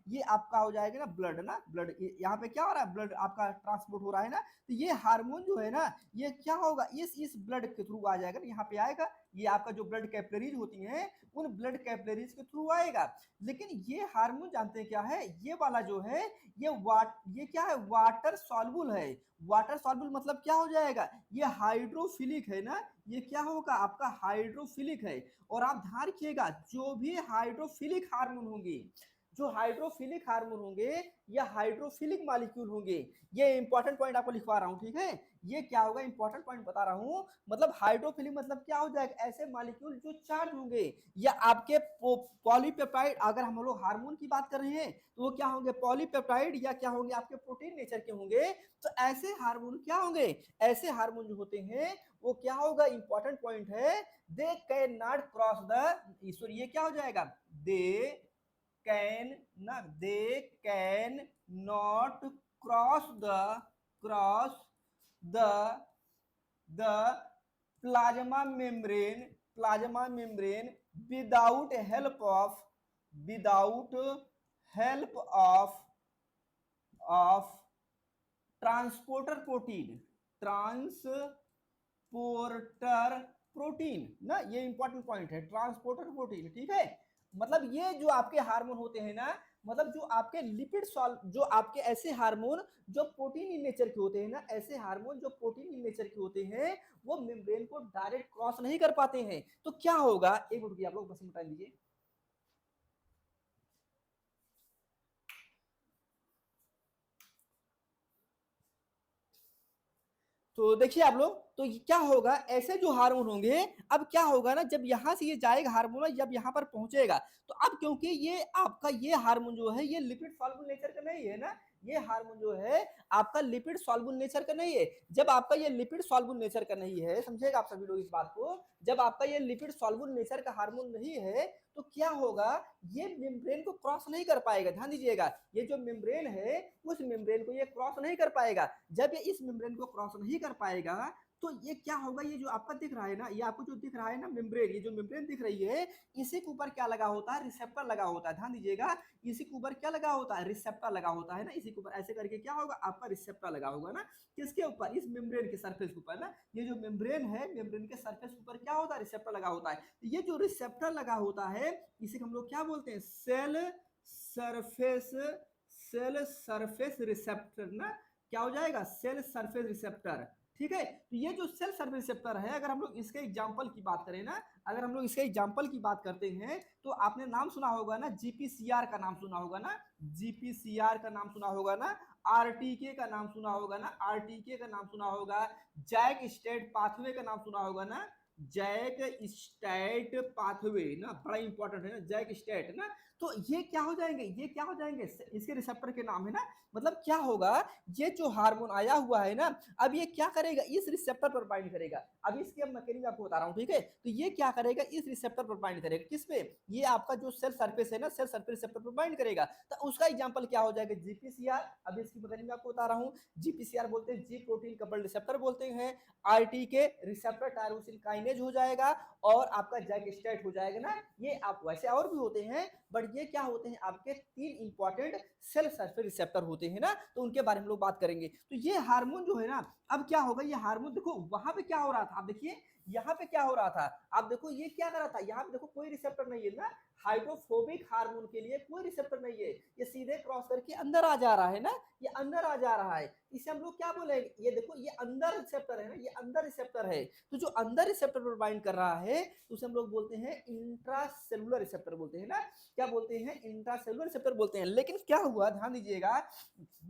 ये आपका हो जाएगा ना ब्लड ना, ब्लड यहाँ पे क्या हो रहा है, ब्लड आपका ट्रांसपोर्ट हो रहा है ना। तो ये हार्मोन जो है ना ये क्या होगा, इस ब्लड के थ्रू आ जाएगा, यहाँ पे आएगा, ये आपका जो ब्लड कैपिलरीज होती हैं उन ब्लड कैपिलरीज के थ्रू आएगा। लेकिन ये हार्मोन जानते हैं क्या है, ये वाला जो है ये क्या है, वाटर सॉल्युबल है। वाटर सॉल्युबल मतलब क्या हो जाएगा, ये हाइड्रोफिलिक है ना, ये क्या होगा आपका हाइड्रोफिलिक है। और आप ध्यान रखिएगा, जो भी हाइड्रोफिलिक हार्मोन होंगे, जो हाइड्रोफिलिक हार्मोन होंगे या हाइड्रोफिलिक मॉलिक्यूल होंगे, ये इंपॉर्टेंट पॉइंट आपको लिखवा रहा हूं, ठीक है। ये क्या होगा, इंपॉर्टेंट पॉइंट बता रहा हूं, मतलब हाइड्रोफिलिक मतलब क्या हो जाएगा, ऐसे मॉलिक्यूल जो चार्ज होंगे या आपके पॉलीपेप्टाइड, अगर हम लोग हार्मोन की बात कर रहे हैं तो वो क्या होंगे, पॉलीपेप्टाइड या क्या होंगे, आपके प्रोटीन नेचर के होंगे। तो ऐसे हार्मोन क्या होंगे, ऐसे हार्मोन जो होते हैं वो क्या होगा, इंपॉर्टेंट पॉइंट है, they can not cross the, sorry ये क्या हो जाएगा, they can not cross the the plasma membrane without help of transporter protein ना, ये इंपॉर्टेंट पॉइंट है, ट्रांसपोर्टर प्रोटीन, ठीक है। मतलब ये जो आपके हार्मोन होते हैं ना, मतलब जो आपके लिपिड जो आपके ऐसे हार्मोन जो प्रोटीन इन नेचर के होते हैं ना, ऐसे हार्मोन जो प्रोटीन इन नेचर के होते हैं वो मेम्ब्रेन को डायरेक्ट क्रॉस नहीं कर पाते हैं। तो क्या होगा, एक मिनट आप लोग बस बता दीजिए। तो देखिए आप लोग, तो क्या होगा, ऐसे जो हार्मोन होंगे, अब क्या होगा ना, जब यहां से ये जाएगा हार्मोन, जब यहां पर पहुंचेगा तो अब क्योंकि ये आपका ये हार्मोन जो है ये लिपिड सॉल्युबल नेचर का नहीं है ना, ये हार्मोन जो है आपका लिपिड सॉल्युबल नेचर का नहीं है। जब आपका ये लिपिड सॉल्युबल नेचर का नहीं है, समझेगा आप सभी लोग इस बात को, जब आपका ये लिपिड सॉल्युबल नेचर का हार्मोन नहीं है तो क्या होगा, ये मेम्ब्रेन को क्रॉस नहीं कर पाएगा। ध्यान दीजिएगा, ये जो मेम्ब्रेन है उस मेम्ब्रेन को ये क्रॉस नहीं कर पाएगा। जब ये इस मेम्ब्रेन को क्रॉस नहीं कर पाएगा तो ये क्या होगा, ये जो आपका दिख रहा है ना, ये आपको जो दिख रहा है ना मेम्ब्रेन, ये जो मेम्ब्रेन दिख रही है, इसी के ऊपर क्या लगा होता है, रिसेप्टर लगा होता है। ध्यान दीजिएगा, इसी के ऊपर क्या लगा होता है, रिसेप्टर लगा होता है ना, इसी के ऊपर ऐसे करके क्या होगा, आपका रिसेप्टर लगा होगा ना, किसके ऊपर, इस मेम्ब्रेन के सरफेस के ऊपर ना। ये जो मेम्ब्रेन है, मेम्ब्रेन के सरफेस के ऊपर क्या होता है, रिसेप्टर लगा होता है। ये जो रिसेप्टर लगा होता है इसे हम लोग क्या बोलते हैं, सरफेस सेल सरफेस रिसेप्टर ना, क्या हो जाएगा, सेल सरफेस रिसेप्टर। ठीक है, तो ये जो सेल सरफेस रिसेप्टर है, अगर हम लोग इसके एग्जांपल की बात करें ना, अगर हम लोग इसके एग्जांपल की बात करते हैं तो आपने नाम सुना होगा ना, जीपीसीआर का नाम सुना होगा ना, जीपीसीआर का नाम सुना होगा ना, आरटीके का नाम सुना होगा ना, आरटीके का नाम सुना होगा, जैक स्टेट पाथवे का नाम सुना होगा ना, जैक स्टेट पाथवे ना, बड़ा इंपॉर्टेंट है ना, जैक स्टेट ना। तो ये क्या हो जाएंगे, ये क्या हो जाएंगे, इसके रिसेप्टर के नाम है ना। मतलब क्या होगा, ये जो हार्मोन आया हुआ है ना, अब ये क्या करेगा, इस रिसेप्टर पर बाइंड करेगा। अब इसकी अब मैकेनिज्म आपको बता रहा हूं, ठीक है। तो ये क्या करेगा, इस रिसेप्टर पर बाइंड करेगा, किस पे, ये आपका जो सेल सरफेस है ना, सेल सरफेस रिसेप्टर पर बाइंड करेगा। तो उसका एग्जांपल क्या हो जाएगा, जीपीसीआर। अब इसकी मैकेनिज्म आपको बता रहा हूं, जीपीसीआर बोलते हैं जी प्रोटीन कपल्ड रिसेप्टर बोलते हैं, आरटी के रिसेप्टर टायरोसिन काइनेज हो जाएगा, और आपका जैक स्टेट हो जाएगा ना। ये आप वैसे और भी होते हैं, बट ये क्या होते हैं, आपके 3 इंपॉर्टेंट सेल सरफेस रिसेप्टर होते हैं ना, तो उनके बारे में लोग बात करेंगे। तो ये हार्मोन जो है ना, अब क्या होगा, ये हार्मोन देखो वहां पे क्या हो रहा था, आप देखिए यहाँ पे क्या हो रहा था, आप देखो ये क्या कर रहा था, यहाँ पे देखो कोई रिसेप्टर नहीं है ना, हाइड्रोफोबिक हार्मोन के लिए कोई रिसेप्टर नहीं है, ये सीधे क्रॉस करके अंदर आ जा रहा है ना, ये अंदर आ जा रहा है। इसे हम लोग क्या बोलेंगे, ये देखो ये अंदर रिसेप्टर है ना, ये अंदर रिसेप्टर है। तो जो अंदर रिसेप्टर पर बाइंड कर रहा है तो उसे हम लोग बोलते हैं इंट्रासेलुलर रिसेप्टर बोलते हैं ना, क्या बोलते हैं, इंट्रासेलुलर रिसेप्टर बोलते हैं। लेकिन क्या हुआ, ध्यान दीजिएगा,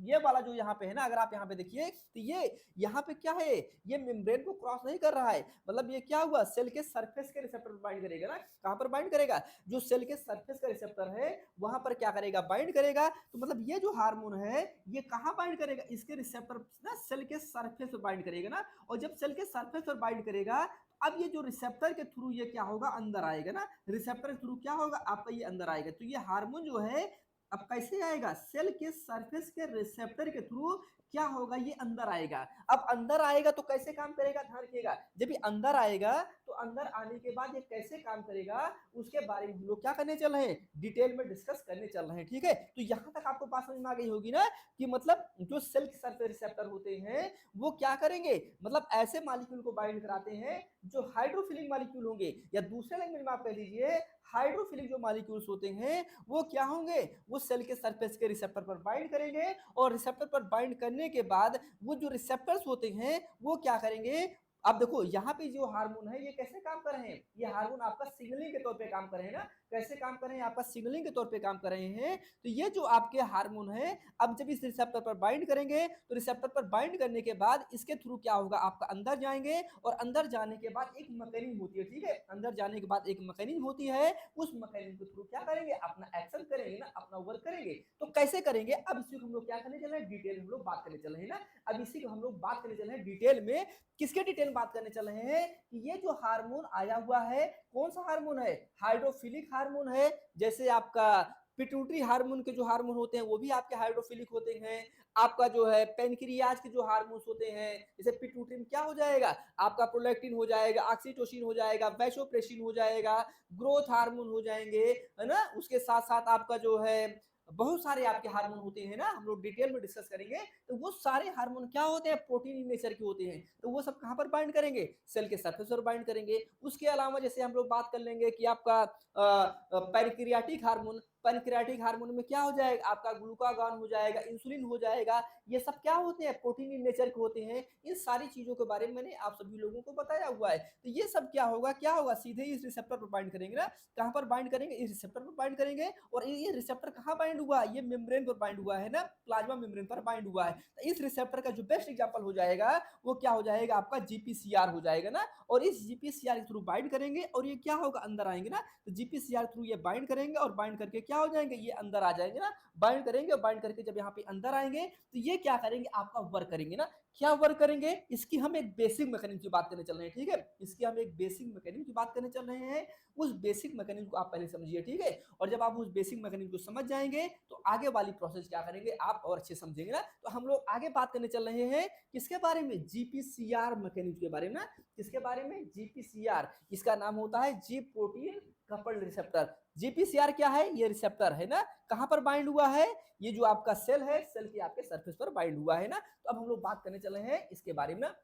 ये वाला जो यहाँ पे है ना, अगर आप यहाँ पे देखिए तो ये यहाँ पे क्या है, ये मेम्ब्रेन को क्रॉस नहीं कर रहा है। मतलब ये क्या हुआ, सेल के सरफेस के रिसेप्टर पर बाइंड करेगा ना, कहां पर बाइंड करेगा, जो सेल के सरफेस का रिसेप्टर है वहां पर क्या करेगा, बाइंड करेगा। तो मतलब ये जो हार्मोन है ये कहां बाइंड करेगा, इसके रिसेप्टर ना, सेल के सरफेस पर बाइंड करेगा ना। और जब सेल के सरफेस पर बाइंड करेगा, अब ये जो रिसेप्टर के थ्रू ये क्या होगा, अंदर आएगा ना, रिसेप्टर के थ्रू क्या होगा, आपका ये अंदर आएगा। तो ये हार्मोन जो है अब कैसे आएगा, सेल के सरफेस के रिसेप्टर के थ्रू क्या होगा, ये अंदर आएगा। अब अंदर आएगा तो कैसे काम करेगा, ध्यान रखिएगा, जब ये अंदर आएगा तो अंदर आने के बाद ये कैसे काम करेगा उसके बारे में हम लोग क्या करने चल रहे हैं, डिटेल में डिस्कस करने चल रहे हैं। ठीक है, तो यहां तक आपको बात समझ में आ गई होगी ना, कि मतलब जो सेल के सरफेस रिसेप्टर होते हैं वो क्या करेंगे, मतलब ऐसे मॉलिक्यूल को बाइंड कराते हैं जो हाइड्रोफिलिक मॉलिक्यूल होंगे, या दूसरे लैंग्वेज में आप कह लीजिए हाइड्रोफिलिक जो मॉलिक्यूल्स होते हैं वो क्या होंगे, वो सेल के सरफेस के रिसेप्टर पर बाइंड करेंगे, और रिसेप्टर पर बाइंड करने के बाद वो जो रिसेप्टर्स होते हैं वो क्या करेंगे। अब देखो यहाँ पे जो हार्मोन है ये कैसे काम कर रहे हैं, ये हार्मोन आपका सिग्नलिंग के तौर पे काम कर रहे हैं ना, कैसे काम कर रहे हैं, आपका सिग्नलिंग के तौर पे काम कर रहे हैं। तो ये जो आपके हार्मोन है, अब जब इस रिसेप्टर पर बाइंड करेंगे तो रिसेप्टर पर बाइंड करने के बाद इसके थ्रू क्या होगा, आपका अंदर जाएंगे, और अंदर जाने के बाद एक मैकेनिज्म होती है। ठीक है, अंदर जाने के बाद एक मैकेनिज्म होती है, उस मैकेनिज्म के थ्रू क्या करेंगे, अपना एक्शन करेंगे ना, अपना वर्क करेंगे। तो कैसे करेंगे, अब इसी को हम लोग क्या करने चल रहे हैं, डिटेल हम लोग बात करने चल रहे हैं ना। अब इसी को हम लोग बात करने चल रहे हैं डिटेल में, किसके डिटेल में बात करने चल रहे हैं, कि ये जो हार्मोन आया हुआ है कौन सा हार्मोन है, हाइड्रोफिलिक हार्मोन है। जैसे आपका पिट्यूटरी हार्मोन के जो हार्मोन होते हैं वो भी आपके हाइड्रोफिलिक होते हैं। आपका जो है पेनक्रियाज के जो हार्मोन्स होते हैं, जैसे पिट्यूटरी में क्या हो जाएगा, आपका प्रोलैक्टिन हो जाएगा, ऑक्सीटोसिन हो जाएगा, वैसोप्रेसिन हो जाएगा, ग्रोथ हार्मोन हो जाएंगे, है ना। उसके साथ साथ आपका जो है बहुत सारे आपके हार्मोन होते हैं ना, हम लोग डिटेल में डिस्कस करेंगे। तो वो सारे हार्मोन क्या होते हैं, प्रोटीन इन नेचर के होते हैं। तो वो सब कहां पर बाइंड करेंगे, सेल के सरफेस पर बाइंड करेंगे। उसके अलावा जैसे हम लोग बात कर लेंगे कि आपका पैनक्रियाटिक हार्मोन, पैनक्रियाटिक हार्मोन में क्या हो जाएगा, आपका ग्लूकागॉन हो जाएगा, इंसुलिन हो जाएगा। ये सब क्या होते हैं, प्रोटीन इन नेचर के होते हैं। इन सारी चीजों के बारे में मैंने आप सभी लोगों को बताया हुआ है। तो ये सब क्या होगा, क्या होगा, सीधे इस रिसेप्टर पर बाइंड करेंगे ना। कहां पर बाइंड करेंगे, इस रिसेप्टर पर बाइंड करेंगे। और ये रिसेप्टर कहां बाइंड हुआ, ये मेम्ब्रेन पर बाइंड हुआ है ना, प्लाज्मा मेम्ब्रेन पर बाइंड हुआ है। तो इस रिसेप्टर का जो बेस्ट एग्जांपल हो जाएगा वो क्या हो जाएगा, आपका जीपीसीआर हो जाएगा ना। और इस जीपीसीआर के थ्रू बाइंड करेंगे और ये क्या होगा, अंदर आएंगे ना। तो जीपीसीआर थ्रू ये बाइंड करेंगे और बाइंड करके क्या हो जाएंगे, ये अंदर आ जाएंगे ना, बाइंड करेंगे, और बाइंड करके जब यहाँ पे अंदर आएंगे तो ये क्या करेंगे, आपका वर्क करेंगे ना। क्या वर्क करेंगे, इसकी हम एक बेसिक मैकेनिज्म की बात करने चल रहे हैं, ठीक है, इसकी हम एक बेसिक मैकेनिज्म की बात करने चल रहे हैं। उस बेसिक मैकेनिज्म को आप पहले समझिए, ठीक है, और जब आप उस बेसिक मैकेनिज्म को समझ जाएंगे तो आगे वाली प्रोसेस क्या करेंगे आप और अच्छे समझेंगे ना। तो हम लोग आगे बात करने चल रहे हैं किसके बारे में, जीपीसीआर मैकेनिज्म के बारे में ना। किसके बारे में, जीपीसीआर, इसका नाम होता है जी प्रोटीन कपल्ड रिसेप्टर। जीपीसीआर क्या है, ये रिसेप्टर है ना, कहां पर बाइंड हुआ है, ये जो आपका सेल है, सेल के आपके सरफेस पर बाइंड हुआ है ना। तो अब हम लोग बात करने चले हैं इसके बारे में ना।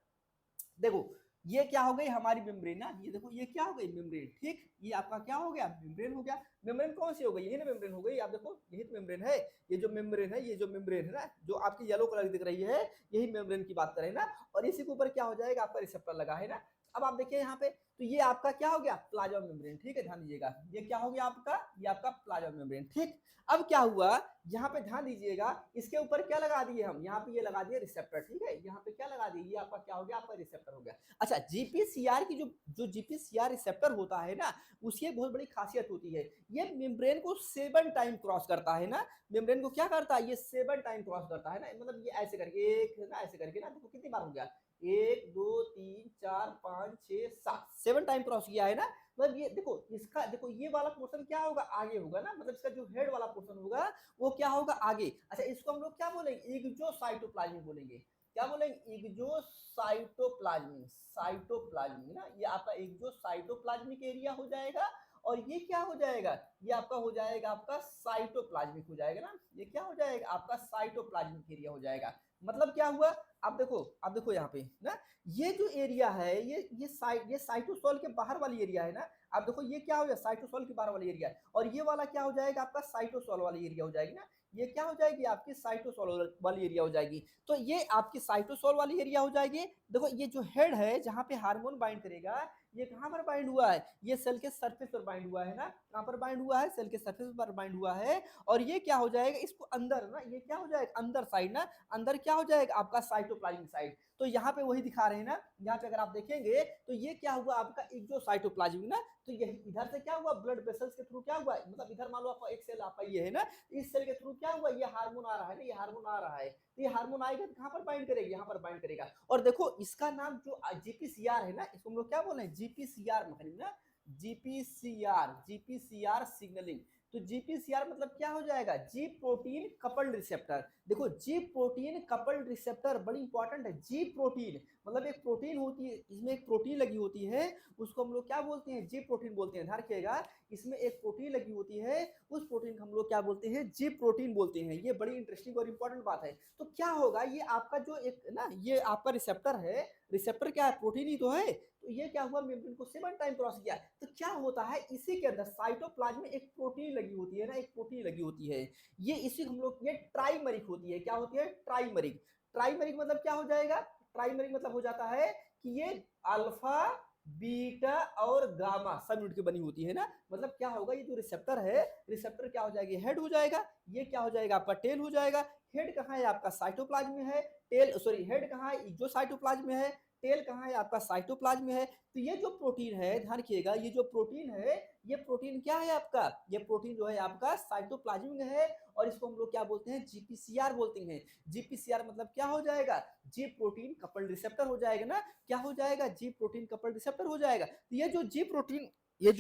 देखो ये क्या हो गई हमारी मेम्ब्रेन ना, ये देखो ये क्या हो गई मेम्ब्रेन, ठीक, ये आपका क्या हो गया, मेम्ब्रेन हो गया। मेम्ब्रेन कौन सी हो गई, यही ना मेम्ब्रेन हो गई, आप देखो यही तो मेम्ब्रेन है। ये जो मेम्ब्रेन है, ये जो मेम्ब्रेन है ना, जो आपकी येलो कलर दिख रही है, यही मेम्ब्रेन की बात करें ना। और इसी के ऊपर क्या हो जाएगा, आपका रिसेप्टर लगा है ना। अब आप देखिए यहाँ पे, तो ये आपका क्या हो गया, प्लाज्मा मेम्ब्रेन, ठीक है, ध्यान दीजिएगा, ये क्या हो गया आपका, ये आपका प्लाज्मा मेम्ब्रेन, ठीक। अब क्या हुआ, यहाँ पे ध्यान दीजिएगा, इसके ऊपर क्या लगा दिए हम, यहाँ पे ये लगा दिए रिसेप्टर, ठीक है, यहाँ पे क्या लगा दिए, ये आपका क्या हो गया, आपका रिसेप्टर हो गया। अच्छा, जीपीसीआर की जो जीपीसीआर रिसेप्टर होता है ना, उसकी एक बहुत बड़ी खासियत होती है, ये मेम्ब्रेन को 7 टाइम क्रॉस करता है ना। मेम्ब्रेन को क्या करता है, ये 7 टाइम क्रॉस करता है ना, मतलब ये ऐसे करके, एक ना ऐसे करके ना, देखो कितनी बार हो गया, 1 2 3 4 5 6 7, 7 टाइम क्रॉस किया है ना। मतलब ये देखो, इसका देखो ये वाला पोर्शन क्या होगा, आगे होगा ना, मतलब इसका जो हेड वाला पोर्शन होगा वो क्या होगा, आगे। अच्छा, इसको हम लोग क्या बोलेंगे, इग्जोसाइटोप्लाज्मिक बोलेंगे। क्या बोलेंगे, इग्जोसाइटोप्लाज्मिक, साइटोप्लाज्मिक ना, ये आपका इग्जोसाइटोप्लाज्मिक एरिया हो जाएगा। और ये क्या हो जाएगा, ये आपका हो जाएगा, आपका साइटोप्लाज्मिक हो जाएगा ना, ये क्या हो जाएगा, आपका साइटोप्लाज्मिक एरिया हो जाएगा। मतलब क्या हुआ, आप देखो यहाँ पे ना, ये जो एरिया है, ये साइटोसोल के बाहर वाली एरिया है ना। आप देखो ये क्या हो जाएगा, साइटोसोल के बाहर वाली एरिया, और ये वाला क्या हो जाएगा, आपका साइटोसोल वाली एरिया हो जाएगी ना। ये क्या हो जाएगी, आपकी साइटोसोल वाली एरिया हो जाएगी। तो ये आपकी साइटोसोल वाली एरिया हो जाएगी। देखो ये जो हेड है, जहां पे हार्मोन बाइंड करेगा, ये कहां पर बाइंड हुआ है, ये सेल के सरफेस पर बाइंड हुआ है ना। कहां पर बाइंड हुआ है, सेल के सरफेस पर बाइंड हुआ है। और ये क्या हो जाएगा, इसको अंदर ना, ये क्या हो जाएगा, अंदर साइड ना, अंदर क्या हो जाएगा, आपका साइटोप्लाज्मिक साइड। तो यहाँ पे वही दिखा रहे हैं ना, यहाँ पे अगर आप देखेंगे तो ये क्या हुआ, आपका इग्जोसाइटोप्लाज्मिक ना। तो यही इधर से क्या हुआ, ब्लड वेसल्स के थ्रू क्या हुआ, मतलब इधर मान लो आपका एक सेल आपका ये है ना, इस सेल के थ्रू क्या हुआ, ये हार्मोन आ रहा है ना, ये हार्मोन आ रहा है। तो ये हार्मोन आएगा तो कहां पर बाइंड करेगा, यहाँ पर बाइंड करेगा। और देखो इसका नाम जो जीपीसीआर है ना, इसको हम लोग क्या बोले, जीपीसीआर मैकेनिज्म ना, जीपीसीआर सिग्नलिंग। तो जीपीसीआर मतलब क्या हो जाएगा, जी प्रोटीन कपल्ड रिसेप्टर। देखो जी प्रोटीन कपल्ड रिसेप्टर बड़ी इंपॉर्टेंट है। जी प्रोटीन मतलब एक प्रोटीन होती है, इसमें एक प्रोटीन लगी होती है, उसको हम लोग क्या बोलते हैं, जी प्रोटीन बोलते हैं। ध्यान रखिएगा, इसमें एक प्रोटीन लगी होती है, उस प्रोटीन को हम लोग क्या बोलते हैं, जी प्रोटीन बोलते हैं। ये बड़ी इंटरेस्टिंग और इंपॉर्टेंट बात है। तो क्या होगा, ये आपका जो एक ना, ये आपका रिसेप्टर है, रिसेप्टर क्या है, प्रोटीन ही तो है। तो ये क्या हुआ, मेम्ब्रेन को 7 टाइम क्रॉस किया। तो क्या होता है, इसी के अंदर साइटोप्लाज्म में एक प्रोटीन लगी होती है ना, एक प्रोटीन लगी होती है। ये इसी हम लोग, ये ट्राइमरिक होती है। क्या होती है, ट्राइमरिक। ट्राइमरिक मतलब क्या हो जाएगा, ट्राइमरिक मतलब हो जाता है कि ये अल्फा बीटा और गामा सब यूनिट की बनी होती है ना। मतलब क्या होगा, ये जो रिसेप्टर है, रिसेप्टर क्या हो जाएगा, हेड हो जाएगा। ये क्या हो जाएगा, आपका टेल हो जाएगा। हेड कहाँ है, आपका साइटोप्लाज्म में है। टेल सॉरी, हेड कहाँ है, जो साइटोप्लाज्म में है। टेल कहाँ है, आपका साइटोप्लाज्म में है। तो ये जो प्रोटीन है, ध्यान रखिएगा, ये जो प्रोटीन है, ये प्रोटीन क्या है आपका, ये प्रोटीन जो है आपका साइटोप्लाज्म में है। और इसको हम लोग क्या बोलते हैं, जीपीसीआर बोलते हैं। जीपीसीआर मतलब क्या हो जाएगा, जी प्रोटीन कपल्ड रिसेप्टर हो जाएगा ना। क्या हो जाएगा, जी प्रोटीन कपल्ड रिसेप्टर हो जाएगा। तो ये जो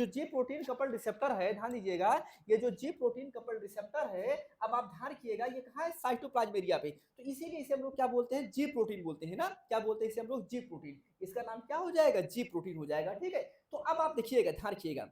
जी प्रोटीन कपल्ड रिसेप्टर है, ध्यान दीजिएगा, ये जो जी प्रोटीन कपल्ड रिसेप्टर है, अब आप ध्यान रखिएगा, ये कहाँ है, साइटोप्लाज्म एरिया पे। तो इसीलिए इसे हम लोग क्या बोलते हैं, जी प्रोटीन बोलते हैं ना। क्या बोलते हैं इसे हम लोग, जी प्रोटीन। इसका नाम क्या हो जाएगा, जी प्रोटीन हो जाएगा, ठीक है। तो अब आप देखिएगा, ध्यान रखिएगा,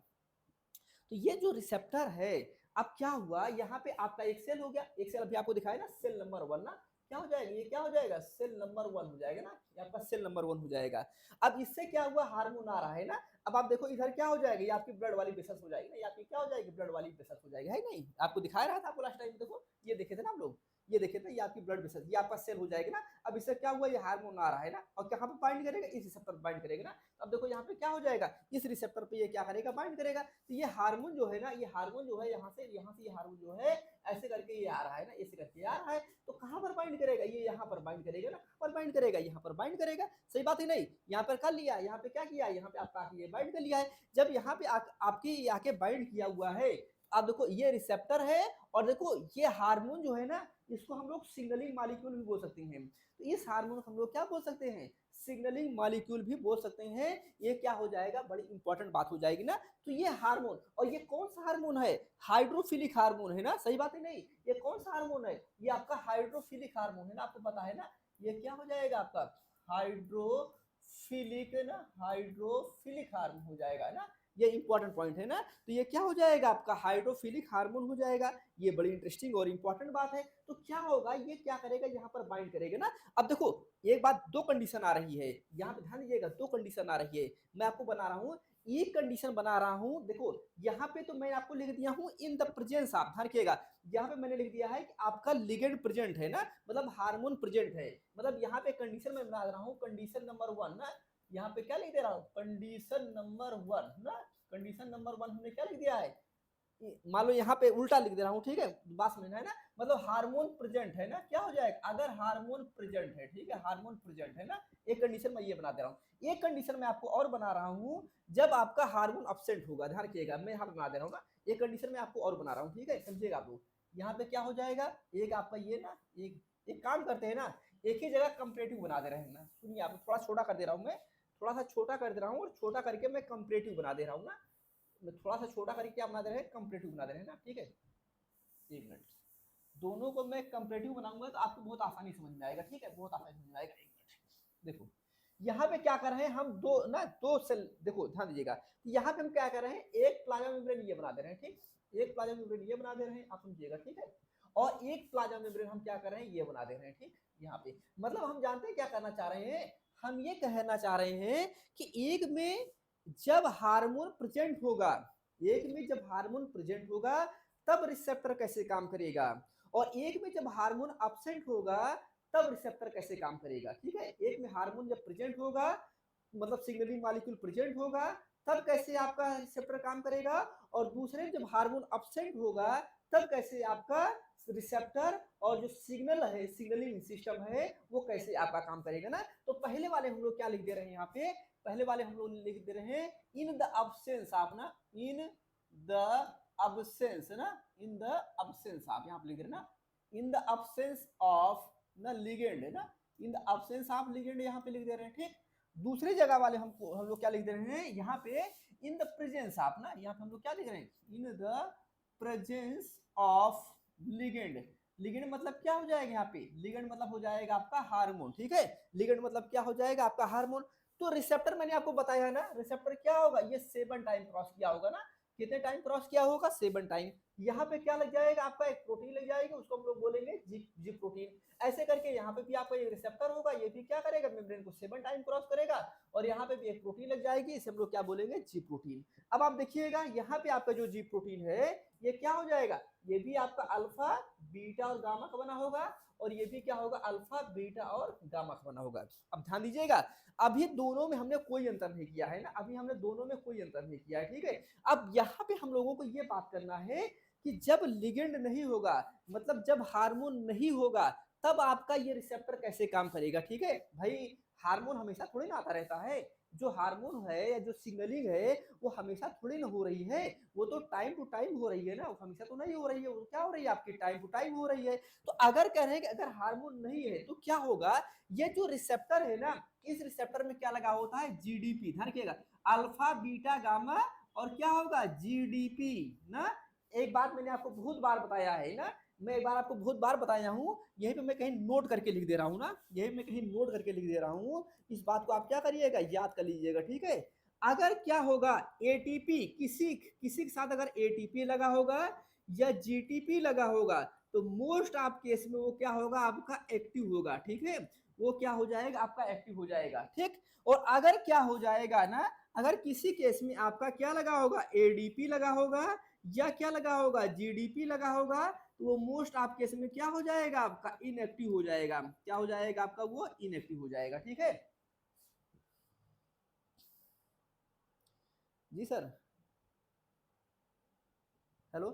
तो ये जो रिसेप्टर है, अब क्या हुआ, यहाँ पे आपका एक सेल हो गया, एक सेल अभी आपको दिखाया ना, सेल नंबर 1 ना। क्या हो जाएगा, ये क्या हो जाएगा, सेल नंबर 1 हो जाएगा ना, ये आपका सेल नंबर 1 हो जाएगा। अब इससे क्या हुआ, हार्मोन आ रहा है ना। अब आप देखो इधर क्या हो जाएगा, ये आपकी ब्लड वाली वेसल्स हो जाएगी ना, ये आपकी क्या हो जाएगी, ब्लड वाली वेसल्स हो जाएगी, है नहीं, आपको दिखाया रहा था आपको लास्ट टाइम, देखो ये देखे थे ना हम लोग, ये देखे थे, ये आपकी ब्लड वेसल, ये आपका सेल हो जाएगा ना। अब इससे क्या हुआ, ये हार्मोन आ रहा है ना, और कहाँ पे बाइंड करेगा, इस रिसेप्टर पर बाइंड करेगा ना। अब देखो यहाँ पे क्या हो जाएगा, इस रिसेप्टर पे ये क्या करेगा, बाइंड करेगा। तो ये हार्मोन जो है ना, ये हार्मोन जो है, यहाँ से ये हार्मोन जो है ऐसे करके ये आ रहा है ना, ऐसे करके आ रहा है। तो कहाँ पर बाइंड करेगा, ये यहाँ पर बाइंड करेगा ना, कहाँ पर बाइंड करेगा, यहाँ पर बाइंड करेगा। सही बात है नहीं, यहाँ पर कर लिया, यहाँ पे क्या किया, यहाँ पे आपका ये बाइंड कर लिया है। जब यहाँ पे आपके आके बाइंड किया हुआ है, आप देखो ये रिसेप्टर है और देखो ये हार्मोन जो है ना, इसको हम लोग सिग्नलिंग मॉलिक्यूल भी बोल सकते हैं। तो इस हार्मोन को हम लोग क्या बोल सकते हैं, सिग्नलिंग मॉलिक्यूल भी बोल सकते हैं। ये क्या हो जाएगा, बड़ी इंपॉर्टेंट बात हो जाएगी ना। तो ये हार्मोन, और ये कौन सा हार्मोन है, हाइड्रोफिलिक हार्मोन है ना, सही बात है नहीं, ये कौन सा हार्मोन है, ये आपका हाइड्रोफिलिक हार्मोन है ना, आपको पता है ना, ये क्या हो जाएगा आपका हाइड्रोफिलिक ना, हाइड्रोफिलिक हार्मोन हो जाएगा ना, ये इंपॉर्टेंट पॉइंट है ना। तो ये क्या हो जाएगा आपका हाइड्रोफिलिक हार्मोन हो जाएगा। ये बड़ी इंटरेस्टिंग और इंपॉर्टेंट बात है। तो क्या होगा, ये क्या करेगा, यहाँ पर बाइंड करेगा ना। अब देखो एक बात, दो कंडीशन आ रही है, यहाँ पे ध्यान दीजिएगा, दो कंडीशन आ रही है। मैं आपको बना रहा हूँ एक कंडीशन बना रहा हूं, देखो यहाँ पे तो मैं आपको लिख दिया हूं इन द प्रेजेंस, आप ध्यान रखिएगा, यहाँ पे मैंने लिख दिया है कि आपका लिगेंड प्रेजेंट है ना, मतलब हार्मोन प्रेजेंट है। मतलब यहाँ पे कंडीशन मैं बना रहा हूँ कंडीशन नंबर 1 ना, यहाँ पे क्या लिख दे रहा हूँ, कंडीशन नंबर 1 ना, कंडीशन नंबर 1 हमने क्या लिख दिया है, मान लो यहाँ पे उल्टा लिख दे रहा हूँ, ठीक है, बात समझना है ना। मतलब हार्मोन प्रेजेंट है ना, क्या हो जाएगा, अगर हार्मोन प्रेजेंट है, ठीक है, हार्मोन प्रेजेंट है ना, एक कंडीशन मैं ये बना दे रहा हूँ। एक कंडीशन मैं आपको और बना रहा हूँ, जब आपका हार्मोन अब्सेंट होगा, ध्यान रखिएगा, मैं यहाँ बना दे रहा हूँ ना, एक कंडीशन में आपको और बना रहा हूँ, ठीक है, समझिएगा आप लोग। यहाँ पे क्या हो जाएगा, एक आपका ये ना, एक काम करते हैं ना, एक ही जगह कंपेरेटिव बना दे रहे हैं ना, सुनिए, आप थोड़ा छोटा कर दे रहा हूँ, मैं थोड़ा सा छोटा कर दे रहा हूँ, और छोटा करके मैं कंपेरेटिव बना दे रहा हूँ ना, थोड़ा सा छोटा करके क्या बना दे रहे हैं, कंपेरेटिव बना दे रहे हैं ना, ठीक है। एक मिनट, दोनों को मैं कंपेरेटिव बनाऊंगा तो आपको बहुत आसानी समझ में आएगा, ठीक है, बहुत आसानी समझ में आएगा। एक मिनट देखो, यहाँ पे क्या कर रहे हैं हम, दो ना, दो सेल, देखो ध्यान दीजिएगा, यहाँ पे हम क्या कर रहे हैं, एक प्लाज्मा मेम्ब्रेन ये बना दे रहे हैं, ठीक, एक प्लाज्मा मेम्ब्रेन ये बना दे रहे हैं, आप समझिएगा, ठीक है, और एक प्लाज्मा मेम्ब्रेन हम क्या कर रहे हैं, ये बना दे रहे हैं, ठीक, यहाँ पे मतलब हम जानते हैं क्या करना चाह रहे हैं, हम ये कहना चाह रहे हैं कि एक में जब हार्मोन प्रेजेंट होगा, एक में जब हार्मोन प्रेजेंट होगा तब रिसेप्टर कैसे काम करेगा, और एक में जब हार्मोन अब्सेंट होगा तब रिसेप्टर कैसे काम करेगा, ठीक है। एक में हार्मोन जब प्रेजेंट होगा, मतलब सिग्नलिंग मॉलिक्यूल प्रेजेंट होगा, तब कैसे आपका रिसेप्टर काम करेगा, और दूसरे में जब हार्मोन अब्सेंट होगा तब कैसे आपका रिसेप्टर और जो सिग्नल है, सिग्नलिंग सिस्टम है, वो कैसे आपका काम करेगा ना। तो पहले वाले हम लोग क्या लिख दे रहे हैं, यहाँ पे पहले वाले हम लोग लिख दे रहे हैं इन द अब्सेंस, आप ना इन द अब्सेंस ना, इन द अब्सेंस, आप यहाँ पे लिख रहे ना, इन द अब्सेंस ऑफ ना लिगेंड है ना, in the absence of ligand यहाँ पे लिख दे रहे हैं, ठीक। दूसरी जगह वाले हम लोग क्या लिख दे रहे हैं, यहाँ पे इन द प्रेजेंस, आप ना यहाँ पे हम लोग क्या लिख रहे हैं, in the presence of ligand. Ligand मतलब क्या हो जाएगा, यहाँ पे लिगेंड मतलब हो जाएगा आपका हार्मोन, ठीक है, लिगेंड मतलब क्या हो जाएगा आपका हार्मोन। तो रिसेप्टर मैंने आपको बताया है ना, रिसेप्टर क्या होगा, ये 7 टाइम क्रॉस किया होगा ना, कितने टाइम क्रॉस किया होगा, 7 टाइम। यहाँ पे क्या लग जाएगा आपका, एक प्रोटीन लग जाएगी, उसको हम लोग बोलेंगे जी प्रोटीन। ऐसे करके यहाँ पे भी आपका एक रिसेप्टर होगा, ये भी क्या करेगा, मेम्ब्रेन को 7 टाइम क्रॉस करेगा, और यहाँ पे भी एक प्रोटीन लग जाएगी, इसे हम लोग क्या बोलेंगे, जी प्रोटीन। अब आप देखिएगा यहाँ पे आपका जो जी प्रोटीन है, ये क्या हो जाएगा, ये भी आपका अल्फा बीटा और गामा का बना होगा, और ये भी क्या होगा, अल्फा बीटा और गामा का बना होगा। अब ध्यान दीजिएगा, अभी दोनों में हमने कोई अंतर नहीं किया है ना, अभी हमने दोनों में कोई अंतर नहीं किया है, ठीक है। अब यहाँ पे हम लोगों को ये बात करना है कि जब लिगेंड नहीं होगा, मतलब जब हार्मोन नहीं होगा, तब आपका ये रिसेप्टर कैसे काम करेगा, ठीक है भाई। हार्मोन हमेशा थोड़ी ना आता रहता है, जो हार्मोन है या जो सिग्नलिंग है वो हमेशा थोड़ी ना हो रही है, वो तो टाइम टू टाइम हो रही है ना, वो हमेशा तो नहीं हो रही है, वो क्या हो रही है आपकी, टाइम टू टाइम हो रही है। तो अगर कह रहे हैं कि अगर हार्मोन नहीं है तो क्या होगा, ये जो रिसेप्टर है ना, इस रिसेप्टर में क्या लगा होता है, जीडीपी, ध्यान रखिएगा, अल्फा बीटा गामा, और क्या होगा, जीडीपी ना। एक बात मैंने आपको बहुत बार बताया है ना, मैं एक बार आपको बहुत बार बताया हूं, यहीं पे मैं कहीं नोट करके लिख दे रहा हूं ना, यहीं मैं कहीं नोट करके लिख दे रहा हूं, इस बात को आप क्या करिएगा, याद कर लीजिएगा, ठीक है। अगर क्या होगा, एटीपी, किसी किसी के साथ अगर एटीपी लगा होगा या जीटीपी लगा होगा, तो मोस्ट ऑफ केस में वो क्या होगा, आपका एक्टिव होगा, ठीक है, वो क्या हो जाएगा, आपका एक्टिव हो जाएगा, ठीक। और अगर क्या हो जाएगा ना, अगर किसी केस में आपका क्या लगा होगा, एडीपी लगा होगा या क्या लगा होगा, जीडीपी लगा होगा, तो वो मोस्ट ऑफ केस में क्या हो जाएगा, आपका इनएक्टिव हो जाएगा, क्या हो जाएगा आपका, वो इनएक्टिव हो जाएगा, ठीक है। जी सर, हेलो।